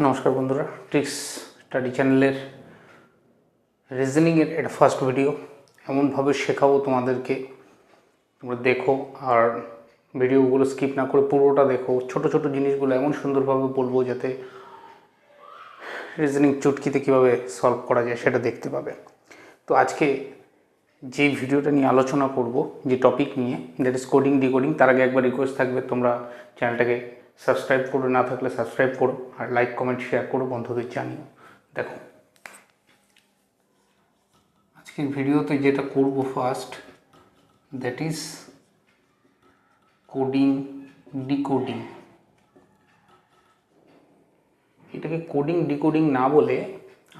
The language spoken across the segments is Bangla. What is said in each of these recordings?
নমস্কার বন্ধুরা, ট্রিক্স স্টাডি চ্যানেলের রিজনিংয়ের এটা ফার্স্ট ভিডিও। এমনভাবে শেখাবো তোমাদেরকে, তোমরা দেখো আর ভিডিওগুলো স্কিপ না করে পুরোটা দেখো। ছোট ছোট জিনিসগুলো এমন সুন্দরভাবে বলবো যাতে রিজনিং চুটকিতে কীভাবে সলভ করা যায় সেটা দেখতে পাবে। তো আজকে যে ভিডিওটা নিয়ে আলোচনা করব, যে টপিক নিয়ে, দ্যাট ইজ কোডিং ডিকোডিং, তার আগে একবার রিকোয়েস্ট থাকবে তোমরা চ্যানেলটাকে সাবস্ক্রাইব করো, না থাকলে সাবস্ক্রাইব করো, আর লাইক কমেন্ট শেয়ার করো, বন্ধুদের জানিও। দেখো আজকের ভিডিওতে যেটা করব first, that is coding decoding. এটাকে কোডিং ডিকোডিং না বলে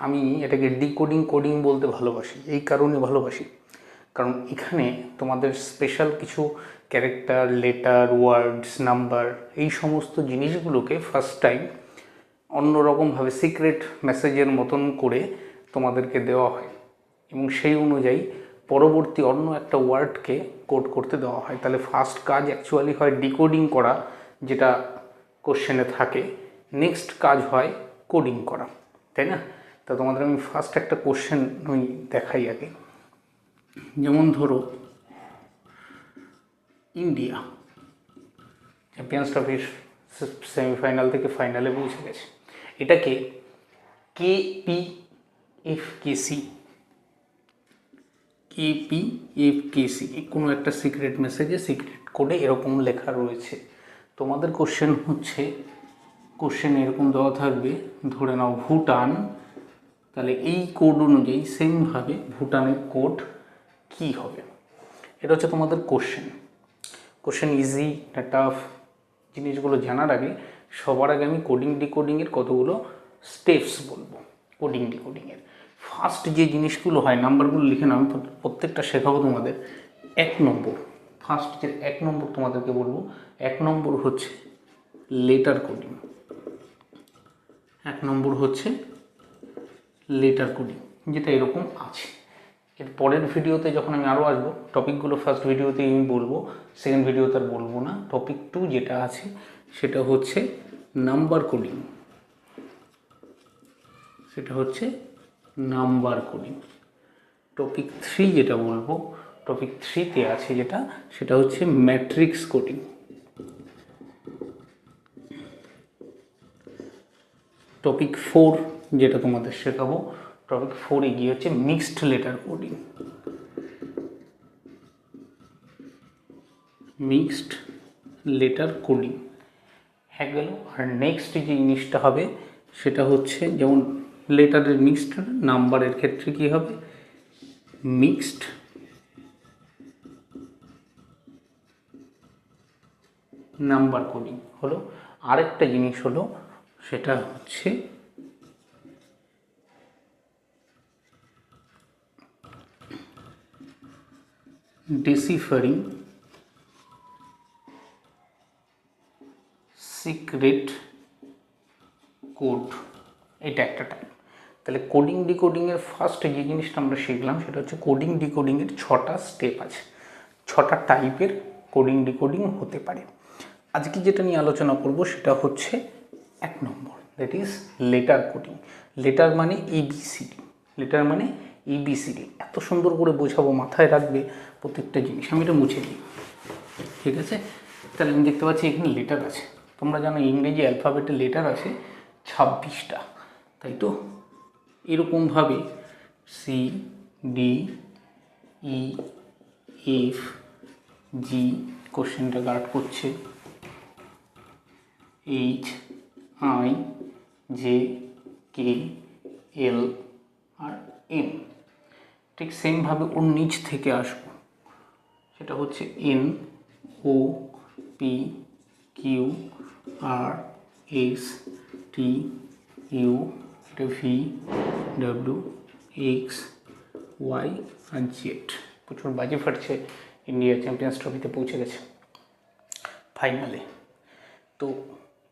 আমি এটাকে ডিকোডিং কোডিং বলতে ভালোবাসি। এই কারণে ভালোবাসি কারণ এখানে তোমাদের স্পেশাল কিছু ক্যারেক্টার, লেটার, ওয়ার্ডস, নাম্বার, এই সমস্ত জিনিসগুলোকে ফার্স্ট টাইম অন্যরকমভাবে সিক্রেট মেসেজের মতন করে তোমাদেরকে দেওয়া হয় এবং সেই অনুযায়ী পরবর্তী অন্য একটা ওয়ার্ডকে কোড করতে দেওয়া হয়। তাহলে ফার্স্ট কাজ অ্যাকচুয়ালি হয় ডিকোডিং করা, যেটা কোশ্চেনে থাকে। নেক্সট কাজ হয় কোডিং করা, তাই না? তা তোমাদের আমি ফার্স্ট একটা কোশ্চেন আমি দেখাই আগে। যেমন ধরো ইন্ডিয়া চ্যাম্পিয়ন্স ট্রফির সেমিফাইনাল থেকে ফাইনালে পৌঁছে গেছে। এটাকে KPFKC কোনো একটা সিক্রেট মেসেজে, সিক্রেট কোডে এরকম লেখা রয়েছে। তোমাদের কোশ্চেন হচ্ছে, কোশ্চেন এরকম দেওয়া থাকবে, ধরে নাও ভুটান, তাহলে এই কোড অনুযায়ী সেমভাবে ভুটানের কোড কি হবে, এটা হচ্ছে তোমাদের কোশ্চেন। কোশ্চেন ইজি না টাফ জিনিসগুলো জানার আগে সবার আগে আমি কোডিং ডিকোডিংয়ের কতগুলো স্টেপস বলবো। কোডিং ডিকোডিংয়ের ফার্স্ট যে জিনিসগুলো হয়, নাম্বারগুলো লিখে নাও, আমি প্রত্যেকটা শেখাবো তোমাদের। ফার্স্ট যে 1 নম্বর তোমাদেরকে বলবো, 1 নম্বর হচ্ছে লেটার কোডিং। 1 নম্বর হচ্ছে লেটার কোডিং, যেটা এরকম আছে। এর পরের ভিডিওতে যখন আমি আরও আসবো, টপিকগুলো ফার্স্ট ভিডিওতেই আমি বলবো, সেকেন্ড ভিডিওতে আর বলবো না। টপিক 2 যেটা আছে সেটা হচ্ছে নাম্বার কোডিং, টপিক 3 যেটা বলবো, টপিক 3তে আছে যেটা, সেটা হচ্ছে ম্যাট্রিক্স কোডিং। টপিক 4 যেটা তোমাদের শেখাবো, টপিক 4 গিয়ে হচ্ছে মিক্সড লেটার কোডিং। হ্যাঁ গেল। আর নেক্সট যে জিনিসটা হবে সেটা হচ্ছে, যেমন লেটারের মিক্সড, নাম্বারের ক্ষেত্রে কী হবে, মিক্সড নাম্বার কোডিং হলো। আরেকটা জিনিস হলো, সেটা হচ্ছে ডিসিফারিং সিক্রেট কোড, এটা একটা টাইপ। তাহলে কোডিং ডিকোডিংয়ের ফার্স্ট যে জিনিসটা আমরা শিখলাম সেটা হচ্ছে কোডিং ডিকোডিংয়ের 6টা স্টেপ আছে, 6টা টাইপের কোডিং ডিকোডিং হতে পারে। আজকে যেটা নিয়ে আলোচনা করব সেটা হচ্ছে 1 নম্বর, that is letter coding. Letter মানে এবিসিডি। এত সুন্দর করে বোঝাবো, মাথায় রাখবে প্রত্যেকটা জিনিস। আমি এটা মুছে দিই, ঠিক আছে? তাহলে আমি দেখতে পাচ্ছি এখানে লেটার আছে। তোমরা জানো ইংরেজি অ্যালফাবেটে লেটার আছে 26টা, তাই তো? এরকমভাবে CDEF G কোশ্চেনটা গার্ড করছে, HIJKL আর M। ঠিক সেমভাবে ওর নিচ থেকে আসবো, সেটা হচ্ছে NOPQRSTU, এটা VWXY আর Z। প্রচুর বাজি ফাটছে, ইন্ডিয়া চ্যাম্পিয়ন্স ট্রফিতে পৌঁছে গেছে ফাইনালে। তো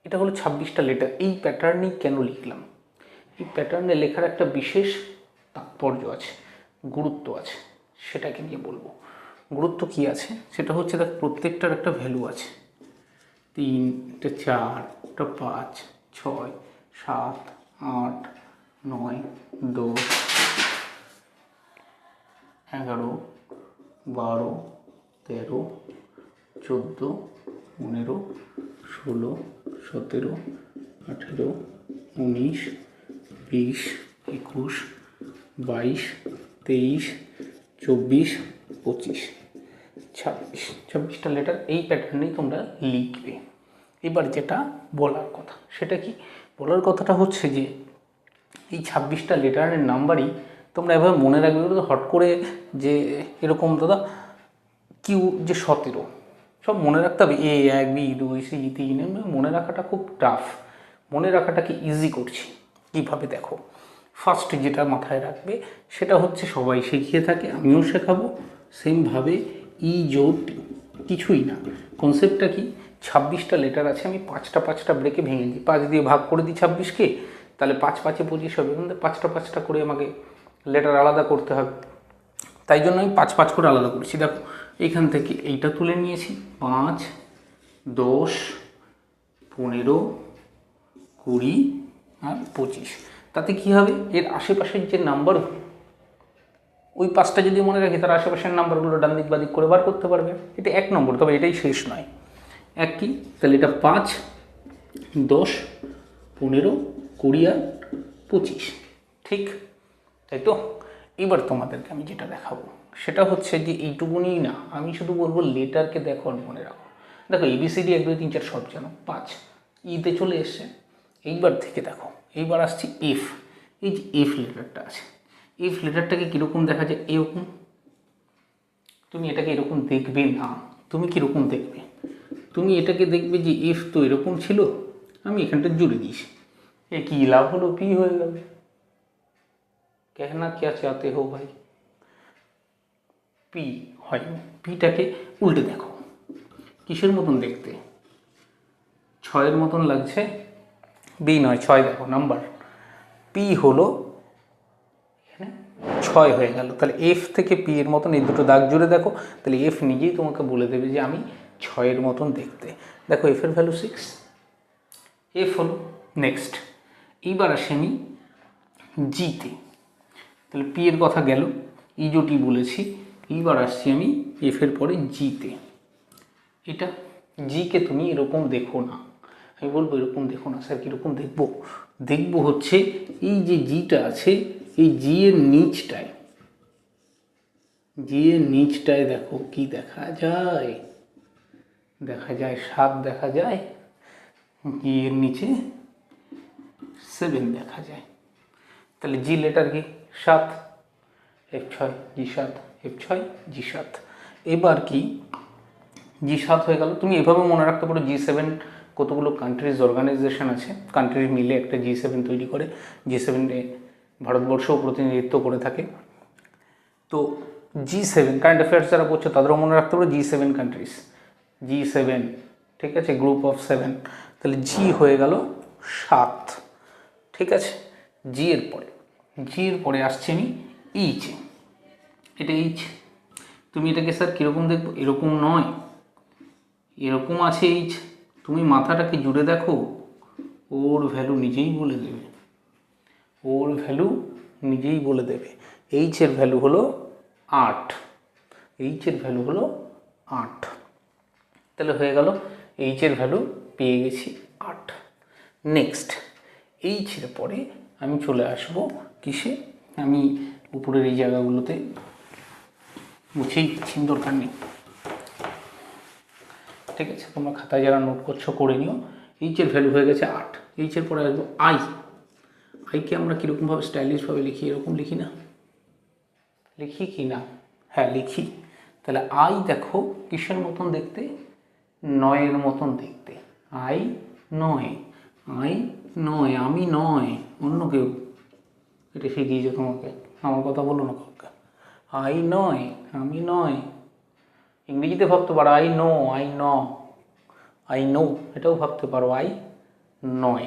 এটা হলো 26টা লেটার। এই প্যাটার্নেই কেন লিখলাম, এই প্যাটার্নে লেখার একটা বিশেষ তাৎপর্য আছে, গুরুত্ব আছে, সেটাকে নিয়ে বলবো। গুরুত্ব কী আছে সেটা হচ্ছে, দেখ প্রত্যেকটার একটা ভ্যালু আছে। 3, এটা 4, এটা 5, 6, 7, 8, 9, 10, 11, 12, 13, 14, 15, 16, 17, 18, 19, 20, 21, 22, 23, 24, 25, 26টা লেটার এই প্যাটার্নেই তোমরা লিখবে। এবার যেটা বলার কথা সেটা কি, বলার কথাটা হচ্ছে যে এই 26টা লেটারের নাম্বারই তোমরা এভাবে মনে রাখবে। হট করে যে এরকম দাদা কিউ যে 17 সব মনে রাখতে হবে, A 1, B 2, C 3, মনে রাখাটা খুব টাফ। মনে রাখাটাকে ইজি করছি কীভাবে দেখো। ফার্স্ট যেটা মাথায় রাখবে সেটা হচ্ছে সবাই শিখিয়ে থাকে, আমিও শেখাবো সেমভাবে। ই যোগ কিছুই না, কনসেপ্টটা কি, 26টা লেটার আছে, আমি 5টা ব্রেকে ভেঙে দিই, 5 দিয়ে ভাগ করে দিই 26কে, তাহলে 5 5 25 হবে, কিন্তু 5টা করে আমাকে লেটার আলাদা করতে হবে। তাই জন্য আমি 5 করে আলাদা করেছি। দেখো এইখান থেকে এইটা তুলে নিয়েছি, 5, 10, 15, 20 আর 25। তাতে কী হবে, এর আশেপাশের যে নাম্বার ওই 5টা যদি মনে রাখি তার আশেপাশের নাম্বারগুলো ডান দিক বাদিক করে বার করতে পারবে। এটা 1 নম্বর, তবে এটাই শেষ নয়। এক কি, তাহলে এটা 5, 10, 15, 20 আর 25, ঠিক তাই তো। এবার তোমাদেরকে আমি যেটা দেখাবো সেটা হচ্ছে যে এইটুকুনি না, আমি শুধু বলবো লেটারকে দেখো আর মনে রাখো। দেখো ABCD 1 2 3 4 সব জানো, 5 ইতে চলে এসছে। এইবার থেকে দেখো, এইবার আসছি এফ। এই যে এফ লেটারটা আছে, এফ লেটারটাকে কীরকম দেখা যায়, এরকম। তুমি এটাকে এরকম দেখবে না, তুমি কীরকম দেখবে, তুমি এটাকে দেখবে যে এফ তো এরকম ছিল, আমি এখানটা জুড়ে দিয়েছি, এ কী লাভ হলো, পি হয়ে গেল। कहना क्या चाहते हो भाई, পি হয়। পিটাকে উল্টে দেখো, কিসের মতন দেখতে, 6-এর মতন লাগছে, বি নয় 6, দেখো নাম্বার, পি হলো এখানে 6 হয়ে গেল। তাহলে এফ থেকে পি এর মতন এই দুটো দাগ জুড়ে দেখো, তাহলে এফ নিজেই তোমাকে বলে দেবে যে আমি 6-এর মতন দেখতে। দেখো এফের ভ্যালু 6, এফ হলো। নেক্সট এইবার আসি আমি জিতে, তাহলে পি এর কথা গেল, ইজোটি বলেছি। এইবার আসছি আমি এফের পরে জিতে। এটা জিকে তুমি এরকম দেখো না, আমি বলবো এরকম দেখো না। স্যার কীরকম দেখবো, দেখবো হচ্ছে এই যে জিটা আছে, এই জি এর নিচটায়, জি এর নিচটায় দেখো কি দেখা যায়, দেখা যায় 7 দেখা যায়, জি এর নিচে 7 দেখা যায়। তাহলে জি লেটার কি 7, F6 G7, F6 G7। এবার কি G7 হয়ে গেল। তুমি এভাবে মনে রাখতে পারো G7 কতগুলো কান্ট্রিজ অর্গানাইজেশন আছে, কান্ট্রির মিলে একটা G7 তৈরি করে, G7-এ ভারতবর্ষও প্রতিনিধিত্ব করে থাকে। তো G7 কারেন্ট অ্যাফেয়ার্স যারা করছে তাদেরও মনে রাখতে পারো G7 কান্ট্রিজ, G7, ঠিক আছে, গ্রুপ অফ 7। তাহলে জি হয়ে গেল 7, ঠিক আছে। জি এর পরে আসছি আমি এইচ, এটা এইচ। তুমি এটাকে স্যার কীরকম দেখবো, এরকম নয়, এরকম আছে এইচ, তুমি মাথাটাকে জুড়ে দেখো, ওর ভ্যালু নিজেই বলে দেবে, ওর ভ্যালু নিজেই বলে দেবে। এইচের ভ্যালু হলো 8, এইচের ভ্যালু হলো 8। তাহলে হয়ে গেল এইচের ভ্যালু পেয়ে গেছি 8। নেক্সট এইচের পরে আমি চলে আসব কিসে, আমি উপরের এই জায়গাগুলোতে মুছেই দিচ্ছি, দরকার নেই, ঠিক আছে। তোমরা খাতায় যারা নোট করছো করে নিও। এইচের ভ্যালু হয়ে গেছে 8। এইচের পরে আসবো আই। আইকে আমরা কীরকমভাবে স্টাইলিশভাবে লিখি, এরকম লিখি না, লিখি কি না, হ্যাঁ লিখি। তাহলে আই দেখো কিসের মতন দেখতে, 9-এর মতন দেখতে। আই 9, আই 9, আমি নয়, অন্য কেউ। এটা শিখিয়েছে তোমাকে, আমার কথা বলো না কাউকে। আই 9, আমি নয়। ইংরেজিতে ভাবতে পারো আই নো, আই নো, এটাও ভাবতে পারো আই 9।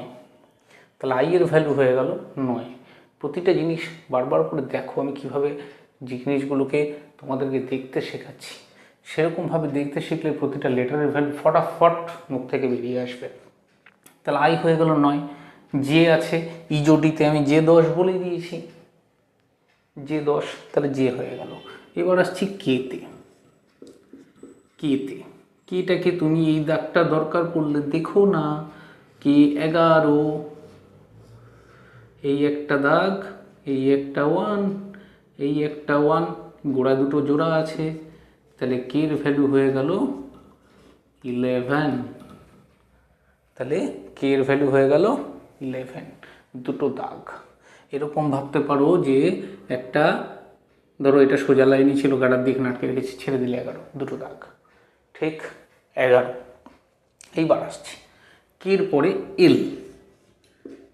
তাহলে আই এর ভ্যালু হয়ে গেল 9। প্রতিটা জিনিস বারবার করে দেখো, আমি কিভাবে জিনিসগুলোকে তোমাদেরকে দেখতে শেখাচ্ছি, সেরকমভাবে দেখতে শিখলে প্রতিটা লেটারের ভ্যালু ফটাফট মুখ থেকে বেরিয়ে আসবে। তাহলে আই হয়ে গেল 9। জে আছে, ইজোটিতে আমি J10 বলে দিয়েছি, J10, তাহলে জে হয়ে গেল। এবার আসছি কেতে। কেটাকে তুমি এই দাগটা দরকার পড়লে দেখো না, K11, এই একটা দাগ, এই একটা 1, এই একটা 1, গোড়া দুটো জোড়া আছে, তাহলে কের ভ্যালু হয়ে গেল 11। তাহলে কের ভ্যালু হয়ে গেল 11, দুটো দাগ। এরকম ভাবতে পারো যে একটা, ধরো এটা সোজা লাইনই ছিল, গাড়ার দিক নাটকে রেখেছি, ছেড়ে দিলে 11, দুটো দাগ, ঠিক 11। এইবার আসছি কের পরে এল।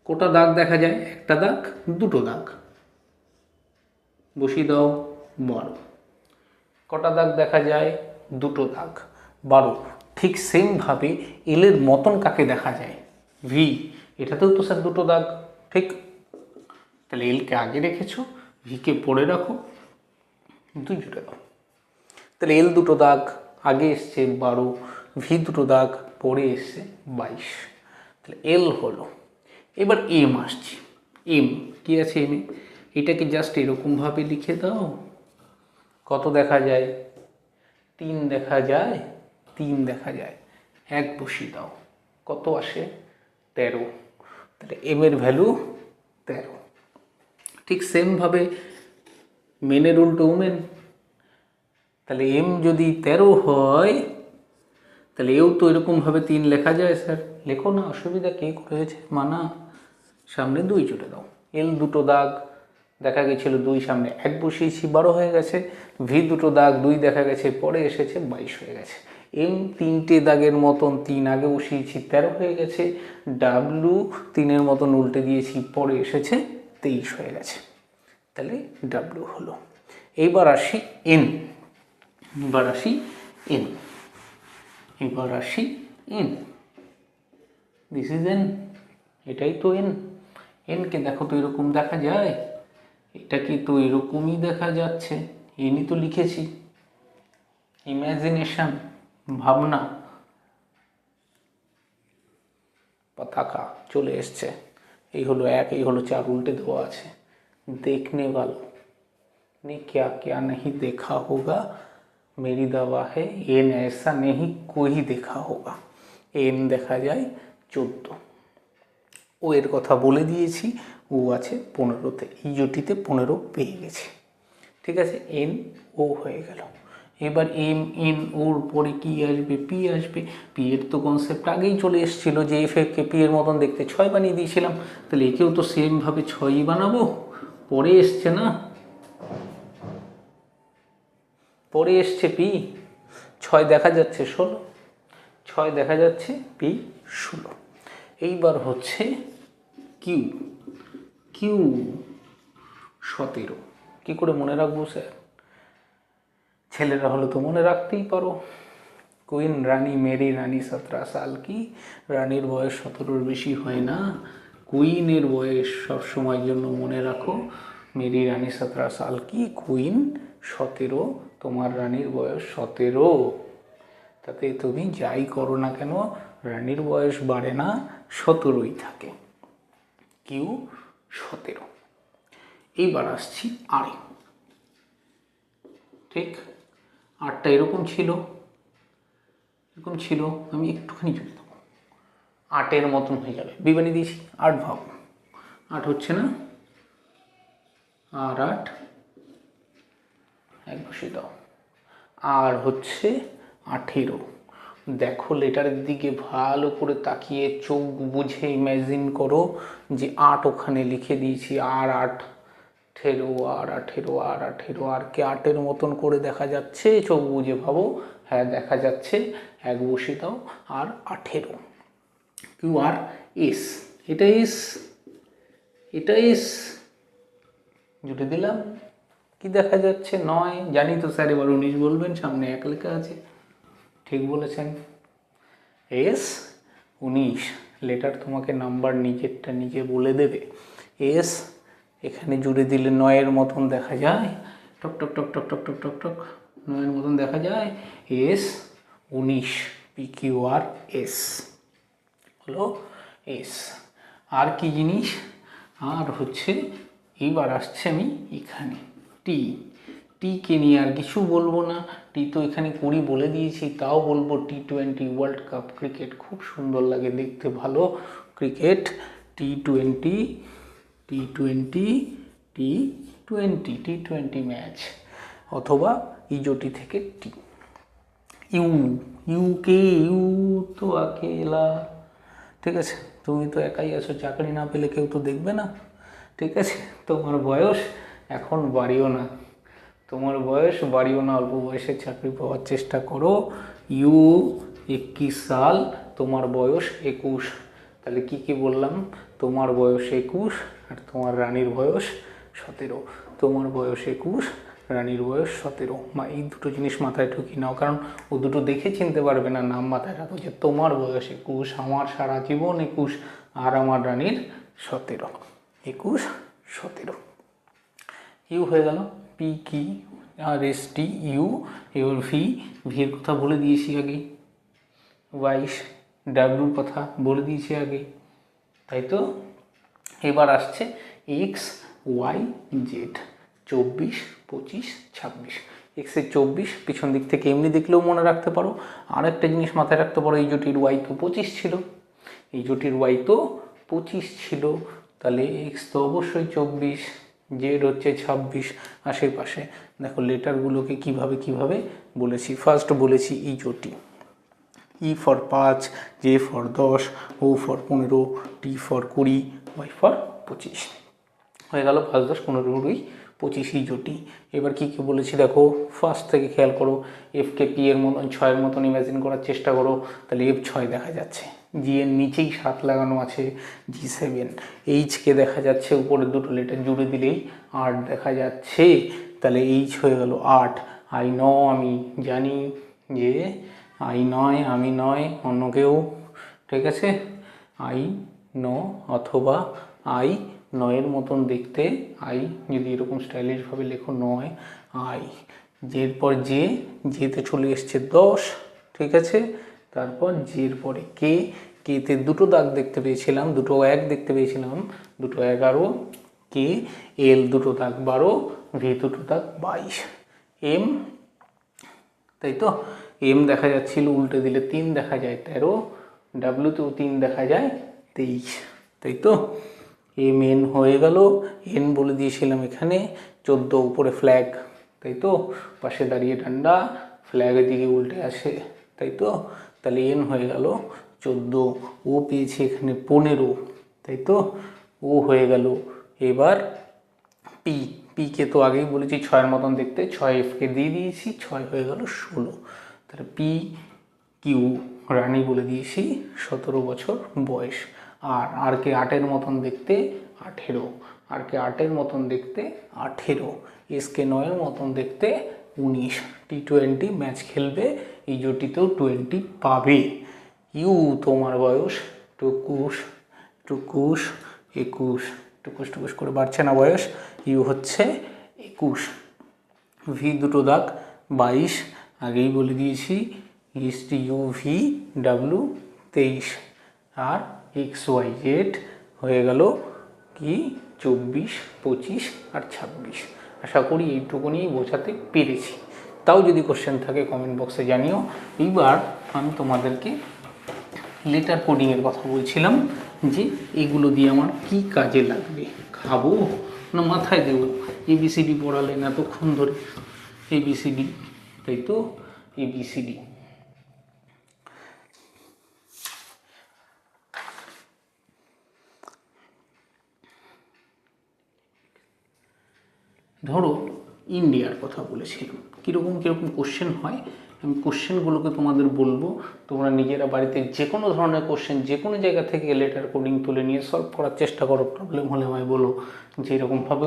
কোটা দাগ দেখা যায়? একটা দাগ, দুটো দাগ, বসিয়ে দাও 12। কটা দাগ দেখা যায়? দুটো দাগ, 12। ঠিক সেমভাবে এলের মতন কাকে দেখা যায়? ভি। এটাতেও তো স্যার দুটো দাগ, ঠিক? তাহলে এলকে আগে রেখেছো, ভিকে পরে রাখো, 2 জুড়ে দাও। তাহলে এল দুটো দাগ আগে এসছে 12, ভি দুটো দাগ পরে এসছে 22। তাহলে এল হলো। এবার এম আসছি। এম কি আছে এমে? এটাকে জাস্ট এরকমভাবে লিখে দাও। কত দেখা যায়? 3 দেখা যায়, 3 দেখা যায়, 1 বসিয়ে দাও, কত আসে? 13। তাহলে এম এর ভ্যালু 13। ঠিক সেমভাবে মেনের উল্টো উমেন। তাহলে এম যদি 13 হয়, তাহলে এও তো এরকমভাবে 3 লেখা যায় স্যার। লেখো না, অসুবিধা কে করেছে মানা। সামনে 2 জুড়ে দাও। এল দুটো দাগ দেখা গেছিলো 2, সামনে 1 বসিয়েছি, 12 হয়ে গেছে। ভি দুটো দাগ 2 দেখা গেছে, পরে এসেছে 22 হয়ে গেছে। এম 3টে দাগের মতন 3 আগে বসিয়েছি, 13 হয়ে গেছে। ডাব্লু 3-এর মতন উল্টে দিয়েছি, পরে এসেছে 23 হয়ে গেছে। তাহলে ডাব্লু হলো। এইবার আসি এন। এবার আসি এন। This is an. এটাই তো এন। এনকে দেখো তো এরকম দেখা যায়? এটাকে তো এরকমই দেখা যাচ্ছে, এনই তো লিখেছি। ইমাজিনেশন, ভাবনা, পতাকা চলে এসছে। এই হলো 1, এই হলো 4, উল্টে দেওয়া আছে। देखने वालों ने क्या क्या नहीं देखा होगा, मेरी दवा है एन ऐसा नहीं कोई देखा होगा। এন দেখা যায় 14। ও এর কথা বলে দিয়েছি, ও আছে 15-তে, ইজোটিতে 15 পেয়ে গেছে। ঠিক আছে, এন ও হয়ে গেল। এবার এম এন ওর পরে কি আসবে? পি আসবে। পি এর তো কনসেপ্ট আগেই চলে এসেছিলো যে এফকে পি এর মতন দেখতে 6 বানিয়ে দিয়েছিলাম। তাহলে একেও তো সেমভাবে 6ই বানাবো। পরে এসছে না, পরে এসছে পি, 6 দেখা যাচ্ছে 16, 6 দেখা যাচ্ছে, পি 16। এইবার হচ্ছে কিউ। কিউ 17। কী করে মনে রাখবো স্যার? ছেলেরা হলে তো মনে রাখতেই পারো। কুইন রানী, মেরি রানী 17 সাল কি। রানীর বয়স 17-র বেশি হয় না। কুইনের বয়স সবসময়ের জন্য মনে রাখো, মেরি রানী 17 সাল কি, কুইন 17, তোমার রানীর বয়স 17। তাতে তুমি যাই করো না কেন, রানীর বয়স বাড়ে না, 17ই থাকে। কিউ 17। এইবার আসছি আরে। ঠিক, 8টা এরকম ছিল, আমি একটুখানি জুড়ে দেবো, 8-এর মতন হয়ে যাবে। বিবানি দিয়েছি 8, ভাব 8 হচ্ছে না, আর 8, 1 বসিয়ে দাও। আর হচ্ছে 18। দেখো লেটারের দিকে ভালো করে তাকিয়ে চোখ বুঝে ইমাজিন করো যে 8 ওখানে লিখে দিয়েছি, আর 8, 18, আর 18, আর 18, আর কে 8-এর মতন করে দেখা যাচ্ছে? চোখ বুঝে ভাবো, হ্যাঁ দেখা যাচ্ছে। 1 বসিয়ে দাও, আর 18। কিউ আর এস, এটা এস, এটা এস, জুটে দিলাম। কি দেখা যাচ্ছে? 9। জানি তো স্যার এবার 19 বলবেন, সামনে 1 লেখা আছে। ঠিক বলেছেন, এস 19। লেটার তোমাকে নাম্বার নিজেরটা নিজে বলে দেবে। এস এখানে জুড়ে দিলে 9-এর মতন দেখা যায়, টক টক টক টক টক টক টক টক, 9-এর মতন দেখা যায়। S 19, P Q R S হলো এস। আর কি জিনিস, আর হচ্ছে এইবার আসছে আমি এখানে টি, টিকে নিয়ে আর কিছু বলবো না, টি তো এখানে কুড়ি বলে দিয়েছি, তাও বলবো T20 ওয়ার্ল্ড কাপ ক্রিকেট খুব সুন্দর লাগে দেখতে, ভালো cricket. T20 T20 T20 match, অথবা ইজোটি থেকে টি। ইউ, ইউকে, ইউ তো আকেলা, ঠিক আছে, তুমি তো একাই আছো, চাকরি না পেলে কেউ তো দেখবে না, ঠিক আছে। তোমার বয়স এখন বাড়িও না, তোমার বয়স বাড়িও না, অল্প বয়সে চাকরি পাওয়ার চেষ্টা করো। ইউ 21 সাল, তোমার বয়স 21, তাহলে কি কি বললাম, তোমার বয়স 21 আর তোমার রানীর বয়স 17, তোমার বয়স 21, রানীর বয়স 17, এই দুটো জিনিস মাথায় ঢুকিয়ে নাও, কারণ ও দুটো দেখে চিনতে পারবে না, নাম মাথায় রাখো যে তোমার বয়স 21, আমার সারা জীবন 21, আর আমার রানীর 17, 21 17। ইউ হয়ে গেল। পি কি, আর এস টি ইউ, এবার ভি, ভির কথা বলে দিয়েছি আগে, 22, ডাব্লুর কথা বলে দিয়েছি আগে, তাই তো। এবার আসছে এক্স ওয়াই জেড, 24 25 26, এক্সের 24 পিছন দিক থেকে এমনি দেখলেও মনে রাখতে পারো। আর একটা জিনিস মাথায় রাখতে পারো, এই জোটির ওয়াই তো 25 ছিল, এই জোটির ওয়াই তো 25 ছিল, তাহলে এক্স তো অবশ্যই 24, জেড হচ্ছে 26, আশেপাশে দেখো লেটারগুলোকে কিভাবে বলেছি। ফার্স্ট বলেছি ই জোটি, E for 5, J for 10, O for 15, T for 20, Y for 25, হয়ে গেল 5 10 15 20 25 জোটি। এবার কি বলেছি দেখো, ফার্স্ট থেকে খেয়াল করো, এফকে পি এর মতন 6-এর মতন ইমাজিন করার চেষ্টা করো, তাহলে F6 দেখা যাচ্ছে, জি এর নিচেই 7 লাগানো আছে, G7, এইচকে দেখা যাচ্ছে উপরের দুটো লেটার জুড়ে দিলেই 8 দেখা যাচ্ছে, তাহলে এইচ হয়ে গেল 8। আই ন, আমি জানি যে আই নয়, আমি নয়, অন্য কেউ, ঠিক আছে, আই ন অথবা আই নয়ের মতন দেখতে, আই যদি এরকম স্টাইলিশভাবে লেখো নয় আই, এরপর যেতে চলে এসছে 10, ঠিক আছে, তারপর জের পরে কে, কেতে দুটো দাগ দেখতে পেয়েছিলাম, দুটো 1 দেখতে পেয়েছিলাম, দুটো 11, কে এল দুটো দাগ 12, ভি দুটো দাগ 22, এম, তাই তো, এম দেখা যাচ্ছিল উল্টে দিলে 3 দেখা যায় 13, ডাব্লুতেও 3 দেখা যায় 23, তাই তো। এম এন হয়ে গেল, এন বলে দিয়েছিলাম এখানে 14, উপরে ফ্ল্যাগ, তাই তো, পাশে দাঁড়িয়ে ডান্ডা, ফ্ল্যাগের দিকে উল্টে আসে, তাই তো, তাহলে এন হয়ে গেল 14, ও পেয়েছে এখানে 15, তাই তো, ও হয়ে গেল। এবার পি, পিকে তো আগেই বলেছি 6-এর মতন দেখতে, 6 এফকে দিয়ে দিয়েছি, 6 হয়ে গেল 16, তাহলে পি কিউ, রানী বলে দিয়েছি 17 বছর বয়স, আর কে 8-এর মতন দেখতে 18, আর কে 8-এর মতন দেখতে 18, এসকে 9-এর মতন দেখতে 19, T20 ম্যাচ খেলবে, এই জুটিতেও 20 পাবে। ইউ তোমার বয়স 21, 21 21, 21 করে বাড়ছে না বয়স, ইউ হচ্ছে 21, ভি দুটো দাগ 22, আগেই বলে দিয়েছি, এসটি ইউ ভি ডাব্লু 23, আর এক্স ওয়াই জেড হয়ে গেল কি 24 25 আর 26। আশা করি এইটুকুনি বোঝাতে পেরেছি, তাও যদি কোশ্চেন থাকে কমেন্ট বক্সে জানিও। এইবার আমি তোমাদেরকে লেটার কোডিংয়ের কথা বলছিলাম, যে এগুলো দিয়ে আমার কি কাজে লাগবে, খাবো না মাথায় দেবো, এবিসিডি পড়ালেন এতক্ষণ ধরে, এবিসিডি, তাই তো, এবিসিডি। ধরো ইন্ডিয়ার কথা বলেছিলাম, কীরকম কোশ্চেন হয়, আমি কোশ্চেনগুলোকে তোমাদের বলবো, তোমরা নিজেরা বাড়িতে যে কোনো ধরনের কোশ্চেন যে কোনো জায়গা থেকে লেটার কোডিং তুলে নিয়ে সলভ করার চেষ্টা করো, প্রবলেম হলে আমায় বলো, যে এরকমভাবে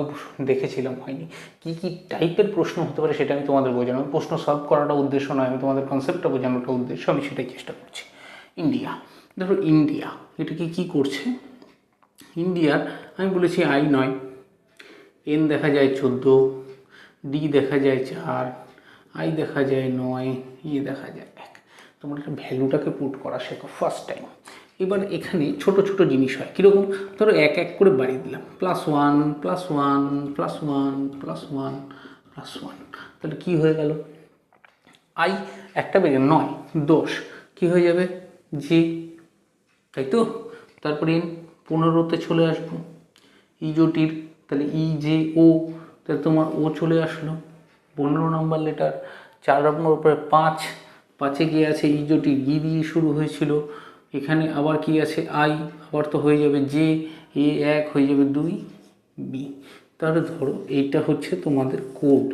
দেখেছিলাম হয়নি, কী কী টাইপের প্রশ্ন হতে পারে সেটা আমি তোমাদের বোঝানো, প্রশ্ন সলভ করাটা উদ্দেশ্য নয়, আমি তোমাদের কনসেপ্টটা বোঝানোটা উদ্দেশ্য, আমি সেটাই চেষ্টা করছি। ইন্ডিয়া, ধরো ইন্ডিয়া এটাকে কি করছে, ইন্ডিয়ার আমি বলেছি আই নয়, এন দেখা যায় 14, ডি দেখা যায় 4, আই দেখা যায় 9, দেখা যায় 1, তোমরা একটা ভ্যালুটাকে পুট করা শেখো ফার্স্ট টাইম, এবার এখানে ছোট ছোট জিনিস হয় কীরকম, ধরো এক এক করে বাড়িয়ে দিলাম, +1 +1 +1 +1 +1, তাহলে কী হয়ে গেল, আই একটা বেড়ে 9 10 কী হয়ে যাবে জে, তাই তো। তারপরে 15তে চলে আসবো ইজোটির, তাহলে ই জে ও, তাহলে তোমার ও চলে আসলো 15 নম্বর লেটার। 4 নম্বর উপরে 5, 5-এ গিয়ে আছে ইজোটির ই দিয়ে শুরু হয়েছিল, এখানে আবার কি আছে আই, আবার তো হয়ে যাবে জে, এ 1 হয়ে যাবে 2 বি। তাহলে ধরো এইটা হচ্ছে তোমাদের কোড,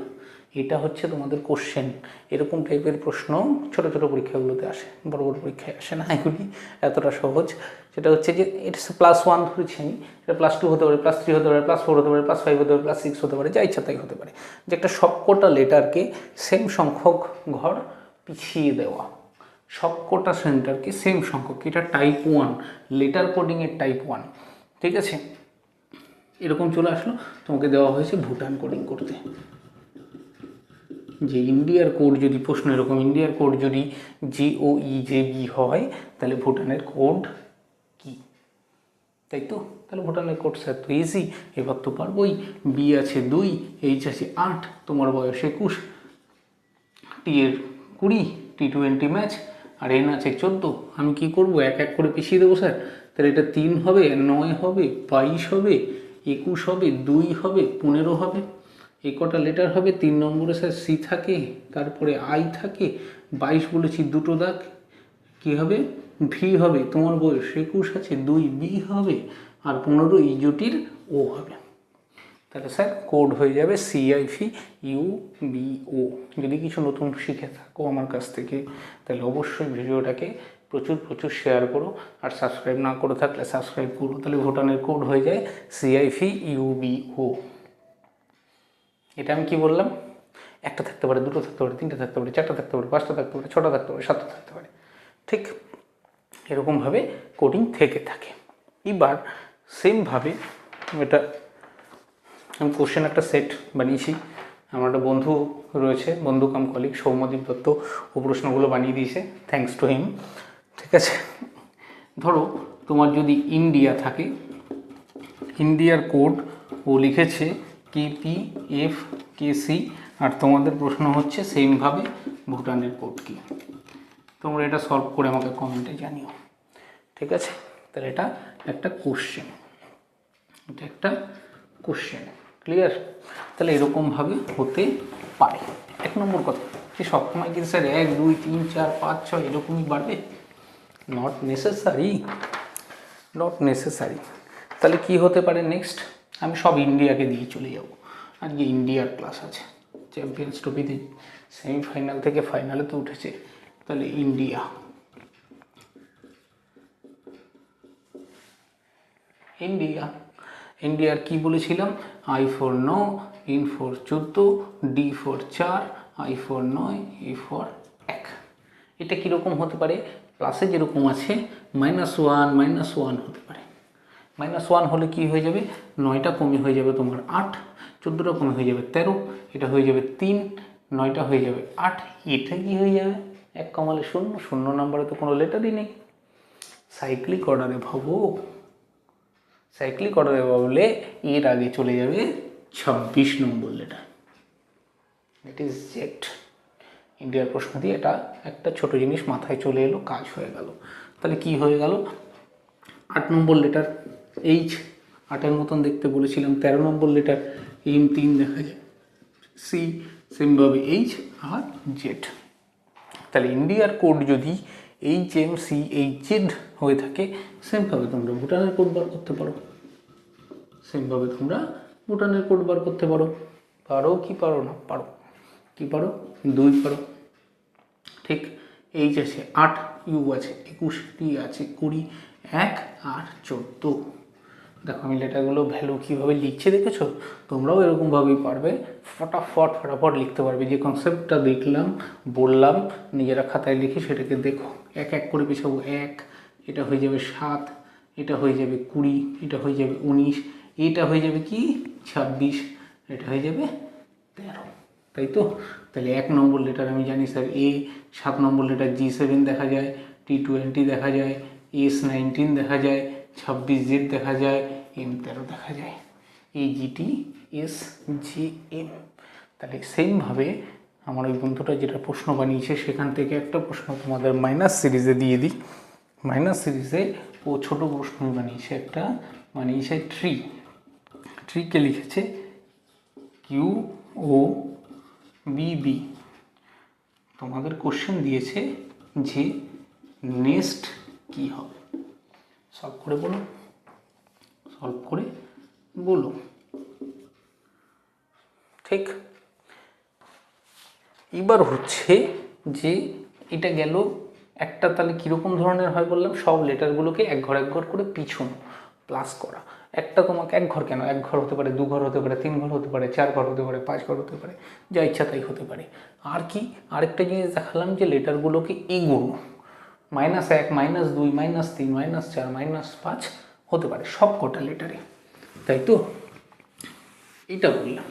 এটা হচ্ছে তোমাদের কোশ্চেন। এরকম টাইপের প্রশ্ন ছোট ছোট পরীক্ষাগুলোতে আসে, বড় বড় পরীক্ষায় আসে না এগুলি এতটা সহজ। সেটা হচ্ছে যে এটা +1 ধরেছি আমি, এটা +2 হতে পারে, +3 হতে পারে, +4 হতে পারে, +5 হতে পারে, +6 হতে পারে, যা ইচ্ছা তাই হতে পারে। যে একটা সবকটা লেটারকে সেম সংখ্যক ঘর পিছিয়ে দেওয়া, সবকটা সেন্টারকে সেম সংখ্যক, এটা টাইপ 1 লেটার কোডিংয়ের টাইপ 1, ঠিক আছে। এরকম চলে আসলো, তোমাকে দেওয়া হয়েছে ভুটান কোডিং করতে। যে ইন্ডিয়ার কোড যদি প্রশ্ন এরকম, ইন্ডিয়ার কোড যদি JOEJB হয় তাহলে ভুটানের কোড কি, তাই তো। তাহলে ভুটানের কোড স্যার তো ইজি, এবার তো পারবোই। বি আছে 2, এইচ আছে 8, তোমার বয়স 21, টি এর 20, T20 ম্যাচ, আর এন আছে 14। আমি কি করব, এক এক করে পিছিয়ে দেবো স্যার। তাহলে এটা 3 হবে, 9 হবে, 22 হবে, 21 হবে, 2 হবে, 15 হবে। এই কটা লেটার হবে। 3 নম্বরে স্যার সি থাকে, তারপরে আই থাকে, 22 বলেছি দুটো দাগ, কী হবে ভি হবে, তোমার বয়স 21 আছে 2 বি হবে, আর 15 ইজোটির ও হবে। তাহলে স্যার কোড হয়ে যাবে CIFUBO। যদি কিছু নতুন শিখে থাকো আমার কাছ থেকে তাহলে অবশ্যই ভিডিওটাকে প্রচুর প্রচুর শেয়ার করো, আর সাবস্ক্রাইব না করে থাকলে সাবস্ক্রাইব করো। তাহলে ভুটানের কোড হয়ে যায় CIFUBO। এটা আমি কি বললাম, একটা থাকতে পারে, দুটো থাকতে পারে, তিনটে থাকতে পারে, চারটা থাকতে পারে, পাঁচটা থাকতে পারে, ছটা থাকতে পারে, সাতটা থাকতে পারে, ঠিক এরকমভাবে কোডিং থেকে থাকে। এবার সেমভাবে এটা আমি কোশ্চেন একটা সেট বানিয়েছি, আমার একটা বন্ধু রয়েছে, বন্ধু কাম কলিগ সৌম্যদীপ দত্ত, ও প্রশ্নগুলো বানিয়ে দিয়েছে, থ্যাঙ্কস টু হিম, ঠিক আছে। ধরো তোমার যদি ইন্ডিয়া থাকে, ইন্ডিয়ার কোড ও লিখেছে KPFKC, আর তোমাদের প্রশ্ন হচ্ছে সেমভাবে ভুটানের কোড কি। তোমরা এটা সলভ করে আমাকে কমেন্টে জানিও, ঠিক আছে। তাহলে এটা একটা কোশ্চেন, এটা একটা কোশ্চেন, ক্লিয়ার। তাহলে এরকমভাবে হতে পারে। 1 নম্বর কথা, যে সবসময় কিন্তু স্যার 1 2 3 4 5 6 এরকমই বাড়বে, নট নেসেসারি, নট নেসেসারি। তাহলে কি হতে পারে নেক্সট, আমি সব ইন্ডিয়াকে দিয়ে চলে যাব। আজকে ইন্ডিয়ার ক্লাস আছে, চ্যাম্পিয়ন্স ট্রফিতে সেমিফাইনাল থেকে ফাইনালে তো উঠেছে, তাহলে ইন্ডিয়া, ইন্ডিয়া, ইন্ডিয়ার কি বলেছিলাম, I for 9, N for 14, D for 4, I for 9, E for 1। এটা কীরকম হতে পারে, প্লাসে যেরকম আছে -1 -1 হতে পারে। -1 হলে কি হয়ে যাবে, 9টা কমে হয়ে যাবে তোমার 8, 14টা কমে হয়ে যাবে 13, এটা হয়ে যাবে 3, 9টা হয়ে যাবে 8, এটা কি হয়ে যাবে 1 কমালে 0, 0 নম্বরে তো কোনো লেটারই নেই। সাইক্লিক অর্ডারে ভাবো, সাইক্লিক অর্ডারে ভাবলে এর আগে চলে যাবে 26 নম্বর লেটার, ইট ইজ জেড। ইন্ডিয়ার প্রশ্ন দিয়ে এটা একটা ছোট জিনিস মাথায় চলে এলো, কাজ হয়ে গেল। তাহলে কি হয়ে গেল, 8 নম্বর লেটার এইচ, 8-এর মতন দেখতে বলেছিলাম। 13 নম্বর লেটার এম 3 দেখা যায়, সি সেমভাবে এইচ আর জেড। তাহলে ইন্ডিয়ার কোড যদি HMCH হয়ে থাকে, সেমভাবে তোমরা ভুটানের কোড বার করতে পারো, সেমভাবে তোমরা ভুটানের কোড বার করতে পারো। পারো কি পারো না, পারো, কি পারো 2 পারো, ঠিক। এইচ আছে 8, ইউ আছে 21, টি আছে 20, 1 আর 14। দেখো আমি লেটারগুলো ভ্যালু কীভাবে লিখছে দেখেছো, তোমরাও এরকমভাবেই পারবে, ফটাফট লিখতে পারবে। যে কনসেপ্টটা দেখলাম বললাম নিজেরা খাতায় লিখে সেটাকে দেখো, এক এক করে পিছাবো। 1, এটা হয়ে যাবে 7, এটা হয়ে যাবে 20, এটা হয়ে যাবে 19, এটা হয়ে যাবে কি 26, এটা হয়ে যাবে 13, তাই তো। তাহলে 1 নম্বর লেটার আমি জানি স্যার এ, 7 নম্বর লেটার G7 দেখা যায়, T20 দেখা যায়, S19 দেখা যায়, 26Z দেখা যায়, M13 দেখা যায়, AGT SGM। তাহলে সেমভাবে আমার ওই বন্ধুটা যেটা প্রশ্ন বানিয়েছে সেখান থেকে একটা প্রশ্ন তোমাদের মাইনাস সিরিজে দিয়ে দিই। মাইনাস সিরিজে ও ছোটো প্রশ্নই বানিয়েছে, একটা বানিয়েছে ট্রিকে লিখেছে QOBB। তোমাদের কোশ্চেন দিয়েছে যে নেক্সট কি হবে, সলভ করে বলো। ঠিক, এবার হচ্ছে যে এটা গেল একটা, তাহলে কীরকম ধরনের হয় বললাম, সব লেটারগুলোকে এক ঘর করে পিছন প্লাস করা। একটা তোমাকে এক ঘর কেন, এক ঘর হতে পারে, দু ঘর হতে পারে, তিন ঘর হতে পারে, চার ঘর হতে পারে, পাঁচ ঘর হতে পারে, যা ইচ্ছা তাই হতে পারে। আর কি আরেকটা জিনিস দেখালাম যে লেটারগুলোকে এগোনো, -1, -2, -3, -4, -5 হতে পারে সব কটা লেটারে, তাই তো? এটা বললাম।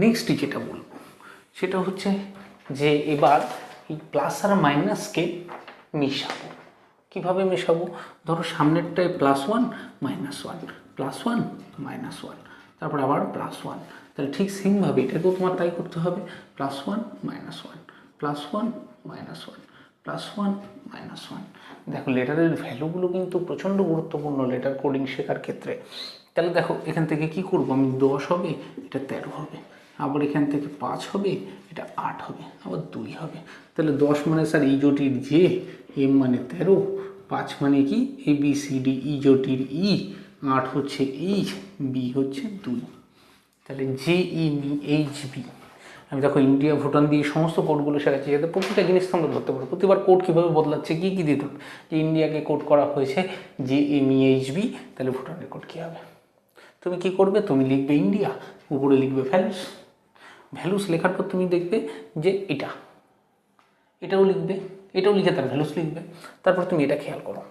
নেক্সট যেটা বলবো সেটা হচ্ছে যে এবার এই প্লাস আর মাইনাসকে মেশাবো। কীভাবে মেশাবো? ধরো সামনেরটায় +1 -1, +1 -1, তারপর আবার +1। তাহলে ঠিক সেমভাবে এটাকেও তোমার তাই করতে হবে, +1 -1, +1 -1, +1 -1। দেখো লেটারের ভ্যালুগুলো কিন্তু প্রচণ্ড গুরুত্বপূর্ণ লেটার কোডিং শেখার ক্ষেত্রে। তাহলে দেখো এখান থেকে কি করবো আমি, 10 হবে, এটা 13 হবে, আবার এখান থেকে 5 হবে, এটা 8 হবে, আবার 2 হবে। তাহলে 10 মানে স্যার ইজোটির জে, এম মানে 13, 5 মানে কি ABCD ইজোটির ই, 8 হচ্ছে এইচ, বি হচ্ছে 2। তাহলে JEMHB। আমি দেখো ইন্ডিয়া ভুটান দিয়ে সমস্ত কোডগুলো শেখাচ্ছি যাতে প্রতিটা জিনিস তোমরা ধরতে পারো, প্রতিবার কোড কীভাবে বদলাচ্ছে, কী কী দিত। যে ইন্ডিয়াকে কোড করা হয়েছে JEMHB, তাহলে ভুটানের কোড কী হবে? তুমি কি করবে, তুমি লিখবে ইন্ডিয়া, উপরে লিখবে ভ্যালুস লেখার পর তুমি দেখবে যে এটাও লিখে তার ভ্যালুস লিখবে। তারপর তুমি এটা খেয়াল করো,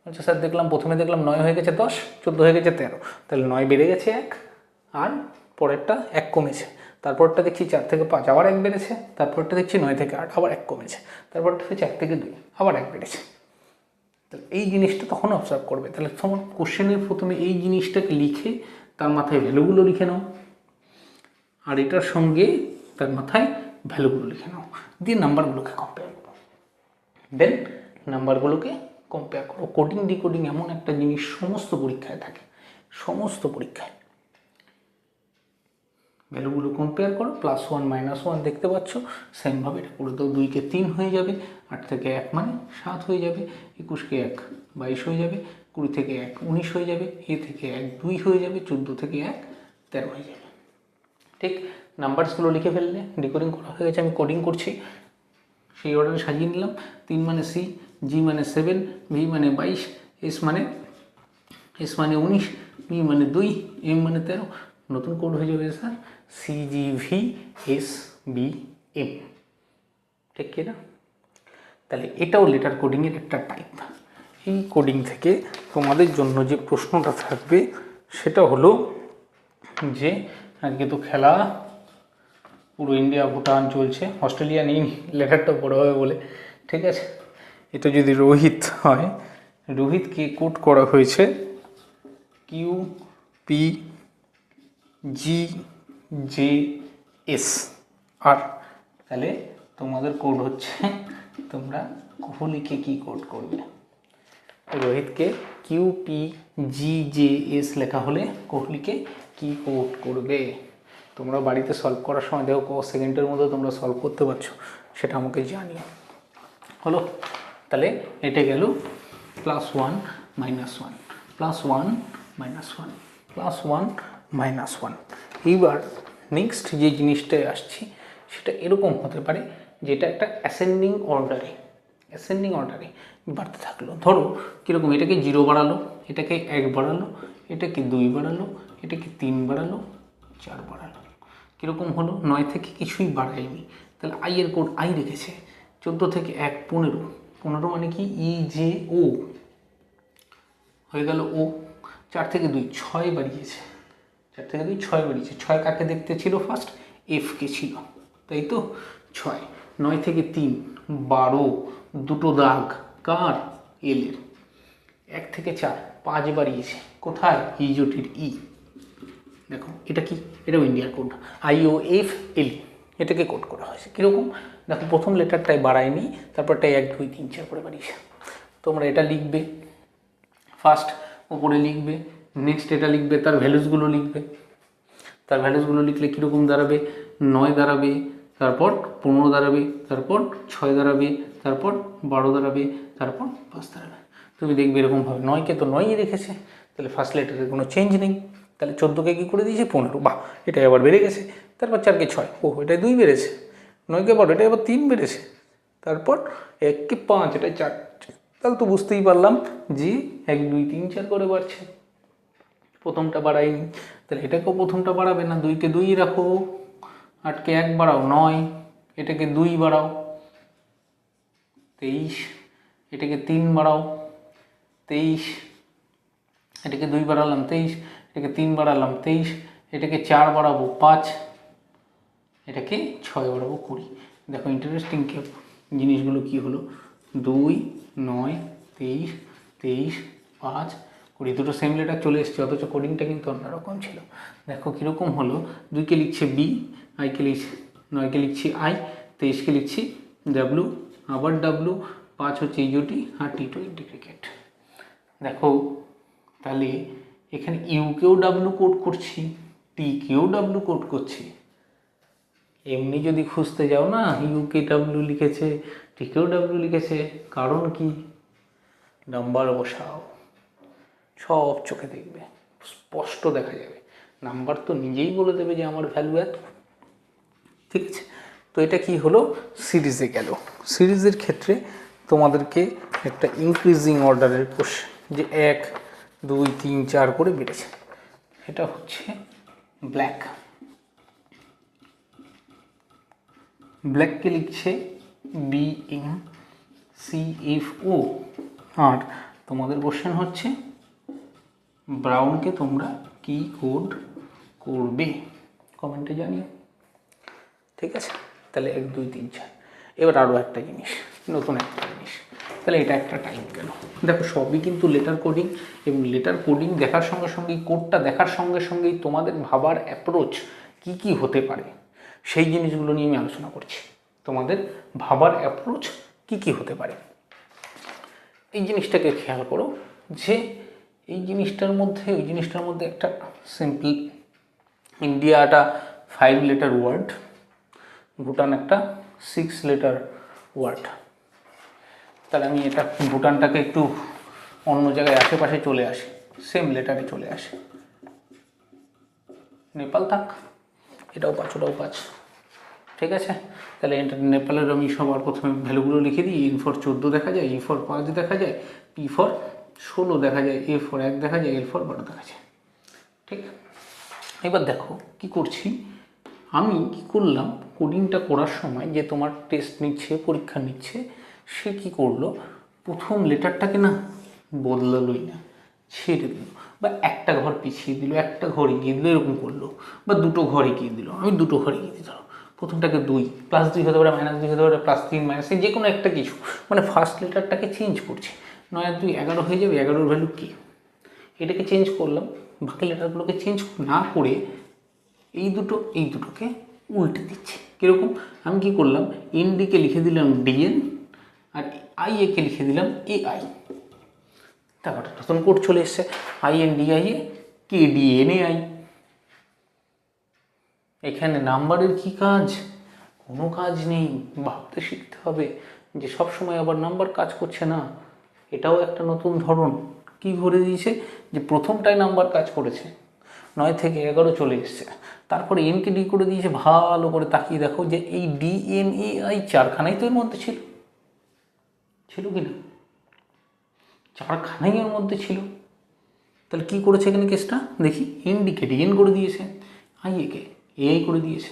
আচ্ছা স্যার দেখলাম প্রথমে 9 হয়ে গেছে 10, 14 হয়ে গেছে 13, তাহলে 9 বেড়ে গেছে 1, আর পরেরটা 1 কমেছে, তারপরটা দেখছি 4 থেকে 5 আবার 1 বেড়েছে, তারপরটা দেখছি 9 থেকে 8 আবার 1 কমেছে, তারপরটা হচ্ছে 1 থেকে 2 আবার 1 বেড়েছে। তাহলে এই জিনিসটা তখন অবজার্ভ করবে। তাহলে তোমার কোশ্চেনের প্রথমে এই জিনিসটাকে লিখে তার মাথায় ভ্যালুগুলো লিখে নাও, আর এটার সঙ্গে তার মাথায় ভ্যালুগুলো লিখে নাও, দিয়ে নাম্বারগুলোকে কম্পেয়ার করো। দেন নাম্বারগুলোকে কম্পেয়ার করো। কোডিং ডিকোডিং এমন একটা জিনিস সমস্ত পরীক্ষায় থাকে, সমস্ত পরীক্ষায়। ভ্যালুগুলো কম্পেয়ার করো, +1 -1 দেখতে পাচ্ছ, সেমভাবে এটা করে দাও। 2 কে 3 হয়ে যাবে, 8 থেকে 1 মানে 7 হয়ে যাবে, 21 কে 1 22 হয়ে যাবে, 20 থেকে 1 19 হয়ে যাবে, এ থেকে 1 2 হয়ে যাবে, 14 থেকে 1 13 হয়ে যাবে। ঠিক, নাম্বারসগুলো লিখে ফেললে, ডিকোডিং করা হয়ে গেছে, আমি কোডিং করছি সেই অর্ডারে সাজিয়ে নিলাম। 3 মানে C, G মানে 7, V মানে 22, S মানে 19, B মানে 2, M মানে 13। নতুন কোড হয়ে যাবে স্যার CGVSBM, ঠিক কি না? তাহলে এটাও লেটার কোডিংয়ের একটা টাইপ। এই কোডিং থেকে তোমাদের জন্য যে প্রশ্নটা থাকবে সেটা হলো যে আজকে তো খেলা পুরো ইন্ডিয়া ভুটান চলছে, অস্ট্রেলিয়া নেই, লেটারটা বড় হবে বলে, ঠিক আছে। এটা যদি রোহিত হয়, রোহিতকে কোড করা হয়েছে QPGJS আর, তাহলে তোমাদের কোড হচ্ছে, তোমরা কোহলিকে কি কোড করবে? রোহিতকে QPGJS লেখা হলে কোহলিকে কি কোড করবে? তোমরা বাড়িতে সলভ করার সময় দেখো কত সেকেন্ডের মধ্যে তোমরা সলভ করতে পারছো, সেটা আমাকে জানিও। হলো, তাহলে এটা গেল +1 -1, +1 -1, +1 -1। এইবার নেক্সট যে জিনিসটায় আসছি সেটা এরকম হতে পারে যেটা একটা অ্যাসেন্ডিং অর্ডারে বাড়তে থাকলো। ধরো কীরকম, এটাকে 0 বাড়ালো, এটাকে 1 বাড়ালো, এটাকে 2 বাড়ালো, এটাকে 3 বাড়ালো, 4 বাড়ালো, কীরকম হলো? 9 থেকে কিছুই বাড়ায়নি, তাহলে আই এর কোড আই রেখেছে। 14 থেকে 1 15, 15 মানে কি EJO হয়ে গেল ও। 4 থেকে 2 6 বাড়িয়েছে, 4 থেকে 2 6 বাড়িয়েছে। 6 কাকে দেখতে ছিল ফার্স্ট? Fকে ছিল, তাই তো 6। 9 থেকে 3 12, দুটো দাগ কার? এল এর, 1 থেকে 4 5 বাড়িয়েছে, কোথায়? ই জোটের ই। দেখো এটা কি, এটাও ইন্ডিয়ার কোড, IOFL, এটাকে কোড করা হয়েছে কীরকম? দেখো প্রথম লেটারটাই বাড়ায়নি, তারপরটাই 1 2 3 4 করে বাড়িয়েছে। তোমরা এটা লিখবে ফার্স্ট, ওপরে লিখবে, নেক্সট এটা লিখবে, তার ভ্যালুসগুলো লিখবে। তার ভ্যালুসগুলো লিখলে কীরকম দাঁড়াবে? 9 দাঁড়াবে, তারপর 15 দাঁড়াবে, তারপর 6 দাঁড়াবে, তারপর 12 দাঁড়াবে, তারপর 5 দাঁড়াবে। তুমি দেখবে এরকমভাবে 9কে তো 9ই রেখেছে, তাহলে ফার্স্ট লেটারের কোনো চেঞ্জ নেই। তাহলে 14কে কী করে দিয়েছে? 15, বাহ, এটাই আবার বেড়ে গেছে। তারপর 4কে 6, ও এটাই 2 বেড়েছে। 9কে 12, এটাই আবার 3 বেড়েছে। তারপর 1কে 5, এটাই 4। তাহলে তো বুঝতেই পারলাম যে 1 2 3 4 করে বাড়ছে, প্রথমটা বাড়ায়নি। তাহলে এটাকেও প্রথমটা বাড়াবে না, 2কে 2ই রাখো। 8কে 1 বাড়াও 9, এটাকে 2 বাড়াও 23, এটাকে 3 বাড়াও 23, এটাকে 2 বাড়ালাম 23, এটাকে 3 বাড়ালাম 23, এটাকে 4 বাড়াবো 5, এটাকে 6 বাড়াবো 20। দেখো ইন্টারেস্টিং জিনিসগুলো কি হলো? 2 9 23 23 5 20, দুটো সেম লেটার চলে এসছে, অথচ কোডিংটা কিন্তু অন্যরকম ছিল। দেখো কীরকম হলো? 2কে লিখছে বি, আইকে লিখছি 9কে লিখছি আই, 23কে লিখছি ডাব্লু, আবার ডাব্লু, 5 হচ্ছে ইজোটি, আর টি2 ইন্টিগ্রেটেড। দেখো তাহলে এখানে ইউকেও ডাব্লু কোড করছি, টিকেও ডাব্লু কোড করছি। এমনি যদি খুঁজতে যাও না, ইউকে ডাব্লু লিখেছে, টিকেও ডাব্লু লিখেছে, কারণ কি? নাম্বার বসাও, সব চোখে দেখবে, স্পষ্ট দেখা যাবে। নাম্বার তো নিজেই বলে দেবে যে আমার ভ্যালু এত। ঠিক আছে, তো এটা কি হলো? সিরিজে গেল। সিরিজের ক্ষেত্রে তোমাদেরকে একটা ইনক্রিজিং অর্ডারের কোশ্চেন, যে 1 2 3 4 করে বেড়েছে। এটা হচ্ছে ব্ল্যাক, ব্ল্যাককে লিখছে BMCFO। আর তোমাদের কোশ্চেন হচ্ছে ব্রাউনকে তোমরা কি কোড করবে, কমেন্টে জানিও। ঠিক আছে, তাহলে 1 2 3 4। এবার আরও একটা জিনিস, নতুন একটা জিনিস, তাহলে এটা একটা টাইপ গেল। দেখো সবই কিন্তু লেটার কোডিং, এবং লেটার কোডিং দেখার সঙ্গে সঙ্গেই, কোডটা দেখার সঙ্গে সঙ্গেই তোমাদের ভাবার অ্যাপ্রোচ কি কি হতে পারে সেই জিনিসগুলো নিয়ে আমি আলোচনা করছি। তোমাদের ভাবার অ্যাপ্রোচ কি কি হতে পারে, এই জিনিসটাকে খেয়াল করো। যে এই জিনিসটার মধ্যে, ওই জিনিসটার মধ্যে একটা সিম্পল, ইন্ডিয়া একটা 5 লেটার ওয়ার্ড, ভুটান একটা 6 লেটার ওয়ার্ড। তাহলে আমি এটা ভুটানটাকে একটু অন্য জায়গায় আশেপাশে চলে আসি, সেম লেটারে চলে আসে। নেপাল থাক, এটাও 5, ওটাও 5। ঠিক আছে, তাহলে এটা নেপালের আমি সবার প্রথমে ভ্যালুগুলো লিখে দিই। N ফর 14 দেখা যায়, E ফর 5 দেখা যায়, P ফর 16 দেখা যায়, A ফর 1 দেখা যায়, L ফর 12 দেখা যায়। ঠিক, এবার দেখো কি করছি আমি। কি করলাম, কোডিংটা করার সময় যে তোমার টেস্ট নিচ্ছে, পরীক্ষা নিচ্ছে, সে কি করলো? প্রথম লেটারটাকে না বদলালোই না, ছেড়ে দিল, বা একটা ঘর পিছিয়ে দিল, একটা ঘর এগিয়ে দিল, এরকম করলো, বা দুটো ঘর এগিয়ে দিল। আমি দুটো ঘর এগিয়ে দিলাম। প্রথমটাকে 2 +2 হতে পারে, -2 হতে পারে, +3 -3, যে কোনো একটা কিছু, মানে ফার্স্ট লেটারটাকে চেঞ্জ করছি। 9 আর 2 11 হয়ে যাবে, 11-র ভ্যালু কি? এটাকে চেঞ্জ করলাম। বাকি লেটারগুলোকে চেঞ্জ না করে এই দুটোকে উল্টে দিচ্ছি। কীরকম? আমি কি করলাম, এনডিকে লিখে দিলাম ডিএন, আর আইএকে লিখে দিলাম AI। তারপর নতুন কোড চলে এসছে, INDIA KDNAI। এখানে নাম্বারের কি কাজ? কোনো কাজ নেই। ভাবতে শিখতে হবে যে সব সময় আবার নাম্বার কাজ করছে না। এটাও একটা নতুন ধরন। কি করে দিয়েছে? যে প্রথমটায় নাম্বার কাজ করেছে, 9 থেকে 11 চলে এসছে, তারপরে এনকে ডি করে দিয়েছে। ভালো করে তাকিয়ে দেখো যে এই DNAI 4খানাই তো এর মধ্যে ছিল কি না? 4খানাই এর মধ্যে ছিল। তাহলে কি করেছে এখানে কেসটা দেখি, এনডিকে ডিএন করে দিয়েছে, আইএকে AI করে দিয়েছে।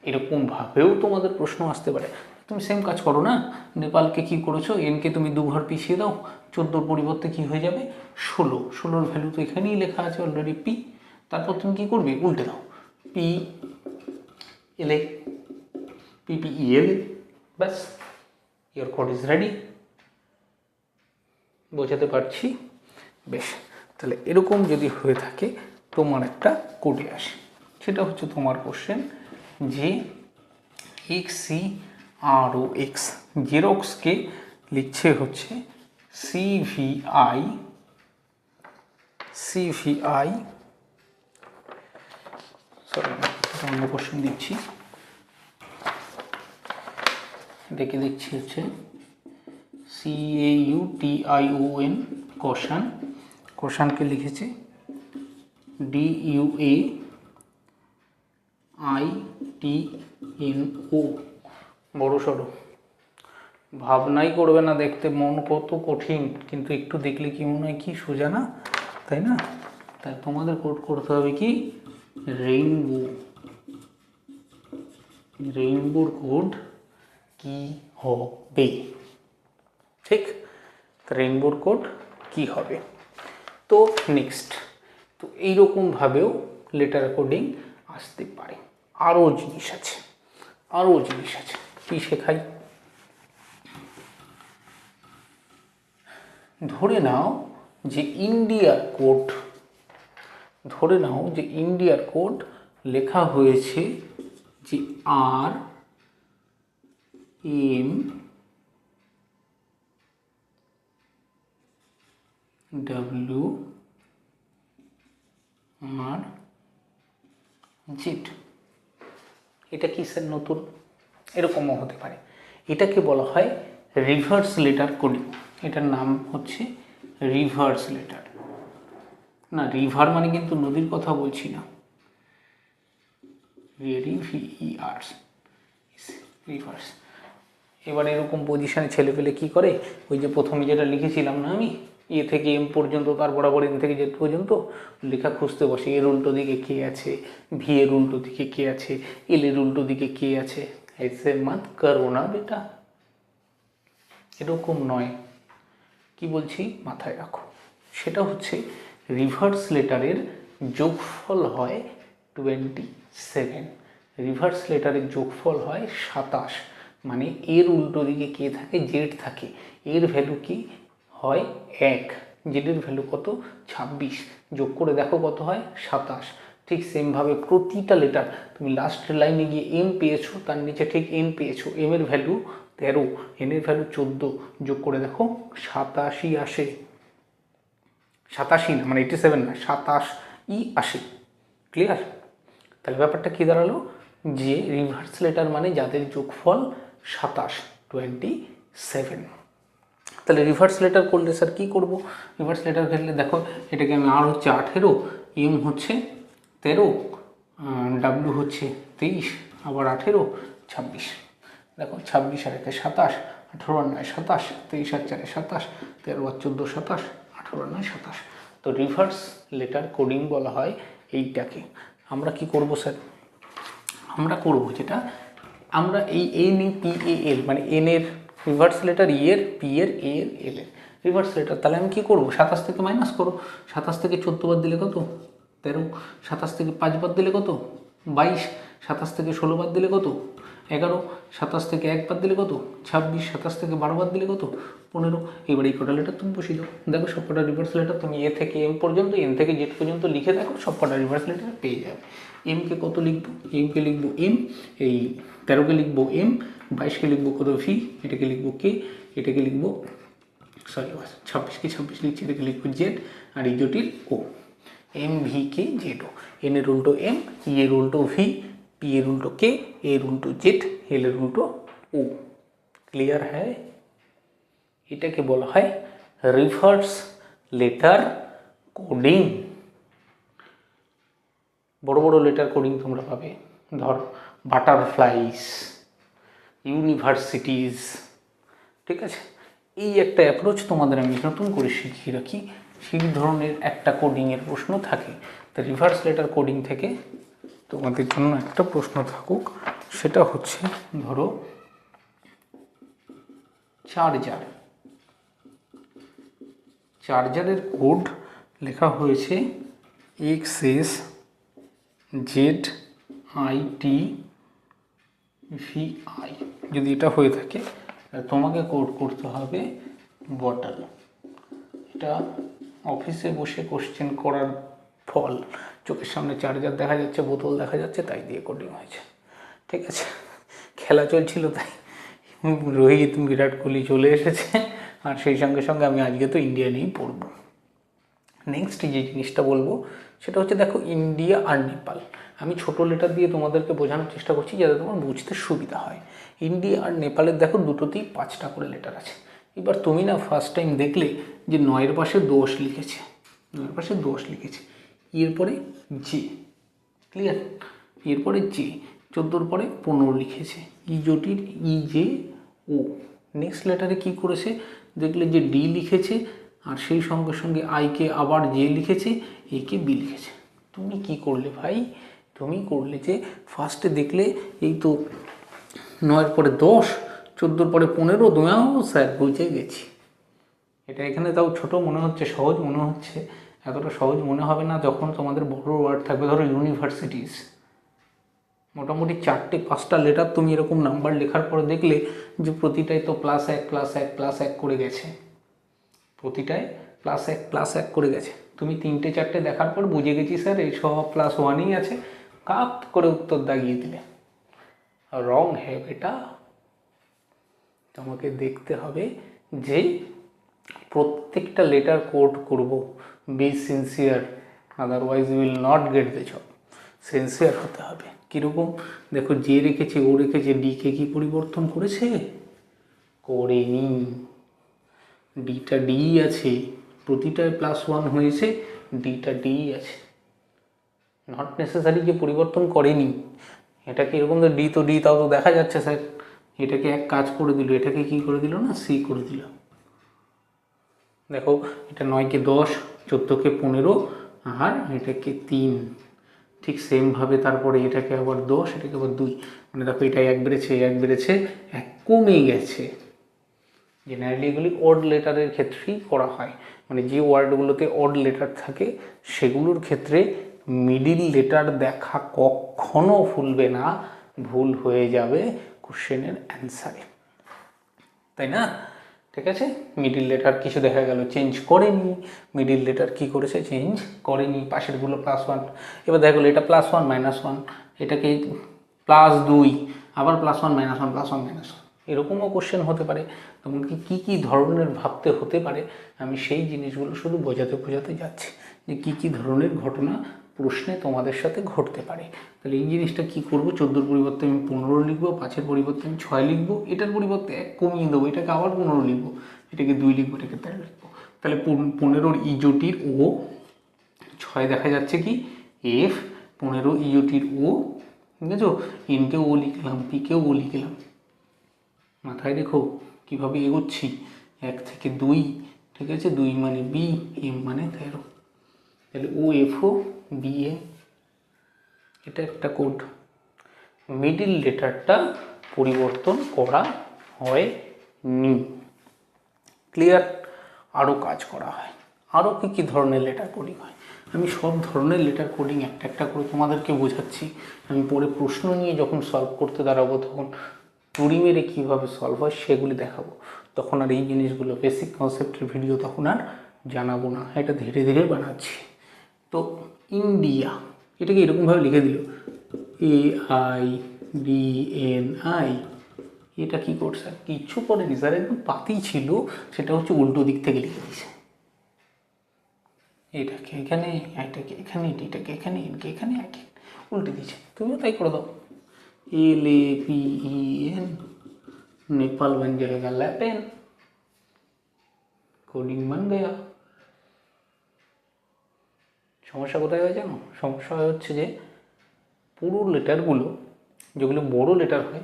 এরকমভাবেও তোমাদের প্রশ্ন আসতে পারে। তুমি সেম কাজ করো না, নেপালকে কি করেছো, এনকে তুমি 2 ঘর পিছিয়ে দাও, 14-র পরিবর্তে কি হয়ে যাবে 16। 16-র ভ্যালু তো এখানেই লেখা আছে অলরেডি P। তারপর তুমি কি করবে, উল্টে দাও, PLA PPELA, ব্যাস, ইয়োর কোড ইজ রেডি। বোঝাতে পারছি? বেশ, তাহলে এরকম যদি হয়ে থাকে তোমার একটা কোডে আসে, সেটা হচ্ছে তোমার কোশ্চেন যে XCROX জেরক্সকে লিখছে হচ্ছে CVI সরি অন্য কোশ্চেন দিচ্ছি, দেখে দেখছি হচ্ছে CAUTION কোশানকে লিখেছে DUAITNO, বড় সড়ো, ভাবনাই করবে না, দেখতে মন কত কঠিন, কিন্তু একটু দেখলে কি মনে হয় কি সোজা না, তাই না? তাই তোমাদের কোড করতে হবে কি রেইনবোর কোড কি হবে, ঠিক? রেইনবোর কোড কি হবে? তো নেক্সট, তো এইরকমভাবেও লেটার কোডিং আসতে পারে। আরও জিনিস আছে কি শেখাই? ধরে নাও যে ইন্ডিয়ার কোড লেখা হয়েছে যে RMWRZ। এটা কি স্যার নতুন? এরকমও হতে পারে। এটাকে বলা হয় রিভার্স লেটার কোডিং। এটার নাম হচ্ছে রিভার্স লেটার। না, রিভার মানে কিন্তু নদীর কথা বলছি না, রিভার্স। এবার এরকম পজিশানে ছেলেপেলে কি করে, ওই যে প্রথমে যেটা লিখেছিলাম না আমি, এ থেকে এম পর্যন্ত, তার বরাবর এম থেকে জেড পর্যন্ত লেখা খুঁজতে বসে, এর উল্টো দিকে কে আছে, ভি এর উল্টো দিকে কে আছে, এল এর উল্টো দিকে কে আছে। ऐसे मत करो না বেটা, এরকম নয়। কি বলছি মাথায় রাখো, সেটা হচ্ছে রিভার্স লেটারের যোগফল হয় 27। রিভার্স লেটারের যোগফল হয় 27, মানে এর উল্টো দিকে কে থাকে, জেড থাকে, এর ভ্যালু কি হয় 1, জেডের ভ্যালু কত 26, যোগ করে দেখো কত হয় 27। ঠিক সেমভাবে প্রতিটা লেটার, তুমি লাস্ট লাইনে গিয়ে এম পেয়েছো, তার নিচে ঠিক এন পেয়েছো, এম এর ভ্যালু 13, এন এর ভ্যালু 14, যোগ করে দেখো 87 আসে। 87 না, মানে 87 না, 27ই আসে। ক্লিয়ার? তাহলে ব্যাপারটা কী দাঁড়ালো, যে রিভার্স লেটার মানে যাদের যোগফল 27। তাহলে রিভার্স লেটার করলে স্যার কী করবো? রিভার্স লেটার করলে দেখো, এটাকে আমি আর হচ্ছে 18, এম হচ্ছে 13, ডাব্লু হচ্ছে 23, আবার 18, 26। দেখো 26 আর 1 27, 18 আর 9 27, 23 আর 4 27, 13 আর 14 27, 18 আর 9 27। তো রিভার্স লেটার কোডিং বলা হয় এইটাকে। আমরা কি করব স্যার? আমরা করব যেটা, আমরা এই এন ই পি এ এল মানে এন এর রিভার্স লেটার, ই এর, পি এর, এ এর, এল এর রিভার্স লেটার। তাহলে আমি কী করবো? 27 থেকে মাইনাস করো। 27 থেকে 14 বাদ দিলে কত? 13। 27 থেকে 5 বাদ দিলে কত? 22। 27 থেকে 16 বাদ দিলে কত? 11। 27 থেকে 1 বাদ দিলে কত? 26। 27 থেকে 12 বাদ দিলে কত? 15। এবার এই কটা লেটার তুমি বসিয়ে দাও, দেখো সব কটা রিভার্স লেটার তুমি এ থেকে এম পর্যন্ত, এন থেকে জেড পর্যন্ত লিখে দেখো, সব কটা রিভার্স লেটার পেয়ে যাবে। এমকে কত লিখবো? এমকে লিখবো এম, এই 13কে লিখবো এম, 22কে লিখবো কত ভি, এটাকে লিখবো কে, এটাকে লিখবো 26কে 26 লিখছি, এটাকে লিখবো জেড, আর এই জটিল ও। এম ভি কে জেড ও, এন এর উল্টো এম, ই এর উল্টো ভি, পি এর উল্টো কে, এর উল্টো জেড, এল এর উল্টো ও। ক্লিয়ার হ্যায়? এটাকে বলা হয় রিভার্স লেটার কোডিং। বড় বড় লেটার কোডিং তোমরা পাবে, ধর বাটারফ্লাইস, ইউনিভার্সিটিজ, ঠিক আছে? এই একটা অ্যাপ্রোচ তোমাদের আমি নতুন করে শিখিয়ে রাখি, সেই ধরনের একটা কোডিংয়ের প্রশ্ন থাকে। তো রিভার্স লেটার কোডিং থেকে তোমাদের জন্য একটা প্রশ্ন থাকুক, সেটা হচ্ছে ধরো চার্জারের কোড লেখা হয়েছে XS ZITVI। যদি এটা হয়ে থাকে তোমাকে কোড করতে হবে বটল। এটা অফিসে বসে কোশ্চেন করার ফল। চোখের সামনে চার্জার দেখা যাচ্ছে, বোতল দেখা যাচ্ছে, তাই দিয়ে কোডিং হয়েছে। ঠিক আছে, খেলা চলছিল তাই রোহিত বিরাট কোহলি চলে এসেছে, আর সেই সঙ্গে সঙ্গে আমি আজকে তো ইন্ডিয়া নিয়েই পড়বো। নেক্সট যে জিনিসটা বলবো সেটা হচ্ছে, দেখো ইন্ডিয়া আর নেপাল, আমি ছোটো লেটার দিয়ে তোমাদেরকে বোঝানোর চেষ্টা করছি যাতে তোমার বুঝতে সুবিধা হয়। ইন্ডিয়া আর নেপালের দেখো দুটোতেই 5টা করে লেটার আছে। এবার তুমি না ফার্স্ট টাইম দেখলে যে 9-এর পাশে 10 লিখেছে, 9-এর পাশে 10 লিখেছে, এরপরে জে, ক্লিয়ার, এরপরে জে, 14-র পরে 15 লিখেছে, ইজোটির ই জে ও। নেক্সট লেটারে কি করেছে দেখলে যে ডি লিখেছে, আর সেই সঙ্গে সঙ্গে আইকে আবার জে লিখেছে, একে বি লিখেছে। তুমি কি করলে ভাই, তুমি করলে যে ফার্স্টে দেখলে এই তো 9-এর পরে 10, 14-র পরে 15, দোয়াও স্যার বুঝে গেছি। এটা এখানে তাও ছোট মনে হচ্ছে, সহজ মনে হচ্ছে, এতটা সহজ মনে হবে না যখন তোমাদের বড় ওয়ার্ড থাকবে। ধরো ইউনিভার্সিটিস, মোটামুটি 4-5টা লেটার তুমি এরকম নাম্বার লেখার পরে দেখলে যে প্রতিটায় তো +1 +1 +1 করে গেছে, প্রতিটায় +1 +1 করে গেছে। তুমি 3-4টে দেখার পর বুঝে গেছি স্যার এই সব +1ই আছে, কাপ করে উত্তর দাগিয়ে দিলে। রং হ্যাঁ বেটা, তোমাকে দেখতে হবে যে প্রত্যেকটা লেটার কোড করব। Be sincere, otherwise you will not get the job. Sincere হতে হবে। কীরকম দেখো, যে রেখেছে ও রেখেছে, ডিকে কি পরিবর্তন করেছে? করেনি। ডিটা ডি আছে, প্রতিটায় +1 হয়েছে, ডিটা ডি আছে, নট নেসেসারি যে পরিবর্তন করেনি। এটা কি এরকম তো ডি তো ডি, তাও তো দেখা যাচ্ছে স্যার। এটাকে এক কাজ করে দিল, এটাকে কি করে দিল না, সি করে দিল। দেখো এটা 9-কে 10, 14-কে 15, আর এটাকে 3, ঠিক সেমভাবে তারপরে এটাকে আবার 10, এটাকে আবার 2, মানে দেখো এটা 1 বেড়েছে, 1 বেড়েছে, 1 কমে গেছে। জেনারেলি এগুলি অড লেটারের ক্ষেত্রেই করা হয়, মানে যে ওয়ার্ডগুলোতে অড লেটার থাকে সেগুলোর ক্ষেত্রে মিডিল লেটার দেখা কখনো ভুলবে না, ভুল হয়ে যাবে কোশ্চেনের অ্যান্সারে, তাই না? ঠিক আছে, মিডিল লেটার কিছু দেখা গেল চেঞ্জ করেনি, মিডিল লেটার কি করেছে, চেঞ্জ করেনি, পাশেরগুলো +1। এবার দেখা গেলো এটা +1 -1, এটাকে +2, আবার +1 -1 +1 -1, এরকমও কোশ্চেন হতে পারে। তোমাকে কী কী ধরনের ভাবতে হতে পারে, আমি সেই জিনিসগুলো শুধু বোঝাতে যাচ্ছি যে কী কী ধরনের ঘটনা প্রশ্নে তোমাদের সাথে ঘটতে পারে। তাহলে এই জিনিসটা কি করব, 14-র পরিবর্তে আমি 15 লিখবো, 5-এর পরিবর্তে আমি 6 লিখবো, এটার পরিবর্তে 1 কমিয়ে দেবো, এটাকে আবার 15 লিখবো, এটাকে 2 লিখবো, এটাকে 13 লিখবো। তাহলে 15-র ইজোটির ও, 6 দেখা যাচ্ছে কি এফ, 15 ইজোটির ও, ঠিক আছে, এনকেও ও লিখলাম, পিকেও ও লিখলাম। মাথায় রেখো কীভাবে এগোচ্ছি, 1 থেকে 2, ঠিক আছে, 2 মানে বি, এম মানে 13, তাহলে ও এফও বি এম, এটা একটা কোড। মিডিল লেটারটা পরিবর্তন করা হয়নি, ক্লিয়ার? আরও কাজ করা হয়, আরও কী কী ধরনের লেটার কোডিং হয়, আমি সব ধরনের লেটার কোডিং একটা একটা করে তোমাদেরকে বোঝাচ্ছি। আমি পরে প্রশ্ন নিয়ে যখন সলভ করতে দাঁড়াবো তখন চুরি মেরে কীভাবে সলভ হয় সেগুলি দেখাবো। তখন আর এই জিনিসগুলো বেসিক কনসেপ্টের ভিডিও তখন আর জানাবো না, এটা ধীরে ধীরে বানাচ্ছি। তো ইন্ডিয়া, এটাকে এরকমভাবে লিখে দিল AIDNI, এটা কি করছে, কিচ্ছু করেনি স্যার, একদম পাতেই ছিল, সেটা হচ্ছে উল্টো দিক থেকে লিখে দিয়েছে। এটাকে এখানে, এটাকে এখানে, এটাকে এখানে, এনকে এখানে, একে উল্টে দিয়েছে। তুমিও তাই করে দাও, LAPEN, नेपाल बन जाएगा लैपेन, कोडिंग बन गया। সমস্যা কোথায় হয় জানো, সমস্যা হচ্ছে যে পুরো লেটারগুলো যেগুলো বড় লেটার হয়,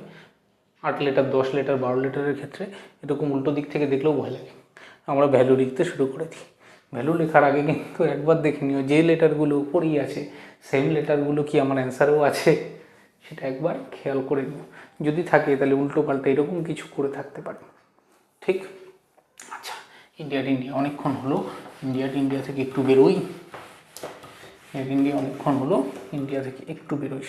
8 লেটার, 10 লেটার, 12 লেটারের ক্ষেত্রে এরকম উল্টো দিক থেকে দেখলেও ভয় লাগে। আমরা ভ্যালু লিখতে শুরু করে দিই। ভ্যালু লেখার আগে কিন্তু একবার দেখে নিও যে লেটারগুলো উপরেই আছে সেম লেটারগুলো কি আমার অ্যান্সারেও আছে, সেটা একবার খেয়াল করে নিও। যদি থাকে তাহলে উল্টো পাল্টা এরকম কিছু করে থাকতে পারে, ঠিক? আচ্ছা, ইন্ডিয়া অনেকক্ষণ হলো, ইন্ডিয়া থেকে একটু বেরোই, অনেকক্ষণ হলো, ইন্ডিয়া থেকে একটু বেরোই,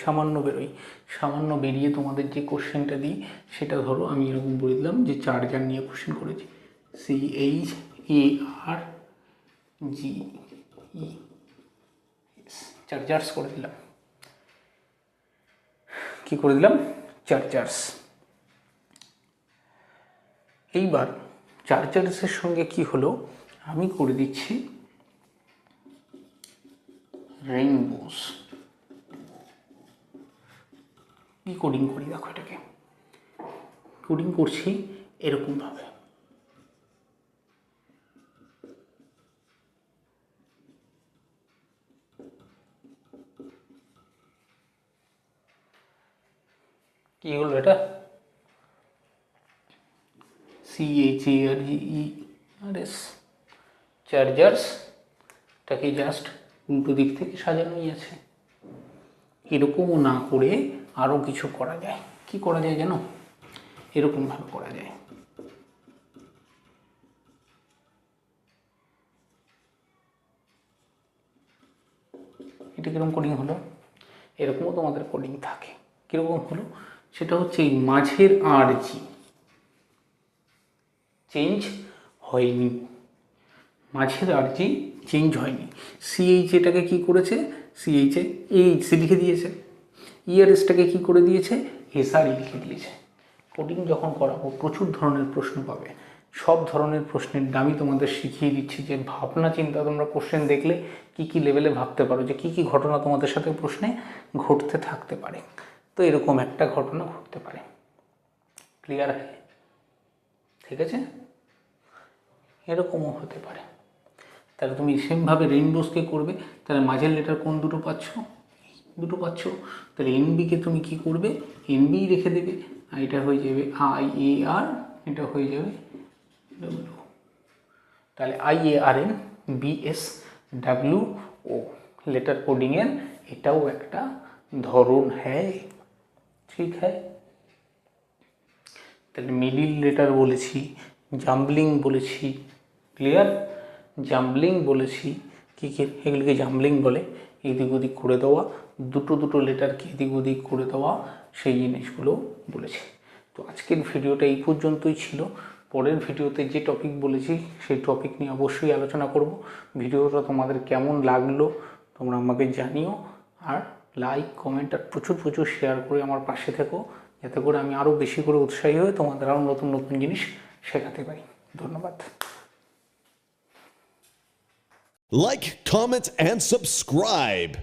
সামান্য বেরিয়ে তোমাদের যে কোশ্চেনটা দিই সেটা ধরো আমি এরকম বলে দিলাম যে চার্জার নিয়ে কোশ্চেন করেছি, CHAR জি ই চার্জার্স করে দিলাম। কি করে দিলাম? চার্জার্স। এইবার চার্জার্সের সঙ্গে কি হলো, আমি করে দিচ্ছি রেইনবোস। কি কোডিং করি দেখো, এটাকে কোডিং করছি এরকমভাবে। কি হলো এটা? CHARGERS চার্জার্সটাকে জাস্ট উল্টো দিক থেকে সাজানোই আছে। এরকমও না করে আরও কিছু করা যায়। কি করা যায় জানো? এরকমভাবে করা যায়। এটা কীরকম কোডিং হলো? এরকমও তোমাদের কোডিং থাকে। কীরকম হলো? সেটা হচ্ছে এই মাঝের আরজি চেঞ্জ হয়নি, মাঝের আরজি চেঞ্জ হয়নি। সিএইচ এটাকে কী করেছে? সিএইচে এইচ লিখে দিয়েছে, ইআরএসটাকে কী করে দিয়েছে? এসআরই লিখে দিয়েছে। কোডিং যখন করাবো প্রচুর ধরনের প্রশ্ন পাবে। সব ধরনের প্রশ্নের দামই তোমাদের শিখিয়ে দিচ্ছি, যে ভাবনা চিন্তা তোমরা কোশ্চেন দেখলে কি কি লেভেলে ভাবতে পারো, যে কি কি ঘটনা তোমাদের সাথে প্রশ্নে ঘটতে থাকতে পারে। তো এরকম একটা ঘটনা ঘটতে পারে। ক্লিয়ার হয়? ঠিক আছে, এরকমও হতে পারে। তাহলে তুমি সেমভাবে রেইনবোসকে করবে। তাহলে মাঝের লেটার কোন দুটো পাচ্ছ? দুটো পাচ্ছ। তাহলে এনবিকে তুমি কি করবে? এনবি রেখে দেবে, আর এটা হয়ে যাবে IAR, এটা হয়ে যাবে ডব্লিউ। তাহলে IARN BSWO লেটার কোডিংয়ের এটাও একটা ধরন হ্যায়। ঠিক হ্যায়? তাহলে মিডিল লেটার বলেছি, জাম্বলিং বলেছি। ক্লিয়ার? জাম্বলিং বলেছি। কী কী এগুলিকে জাম্বলিং বলে? এদিক ওদিক করে দেওয়া, দুটো দুটো লেটারকে এদিক ওদিক করে দেওয়া, সেই জিনিসগুলো বলেছি। তো আজকের ভিডিওটা এই পর্যন্তই ছিল। পরের ভিডিওতে যে টপিক বলেছি সেই টপিক নিয়ে অবশ্যই আলোচনা করব। ভিডিওটা তোমাদের কেমন লাগলো তোমরা আমাকে জানিও, আর লাইক কমেন্ট আর প্রচুর প্রচুর শেয়ার করে আমার পাশে থেকো, যাতে করে আমি আরও বেশি করে উৎসাহী হয়ে তোমাদের আরও নতুন নতুন জিনিস শেখাতে পারি। ধন্যবাদ। Like, comment, and subscribe.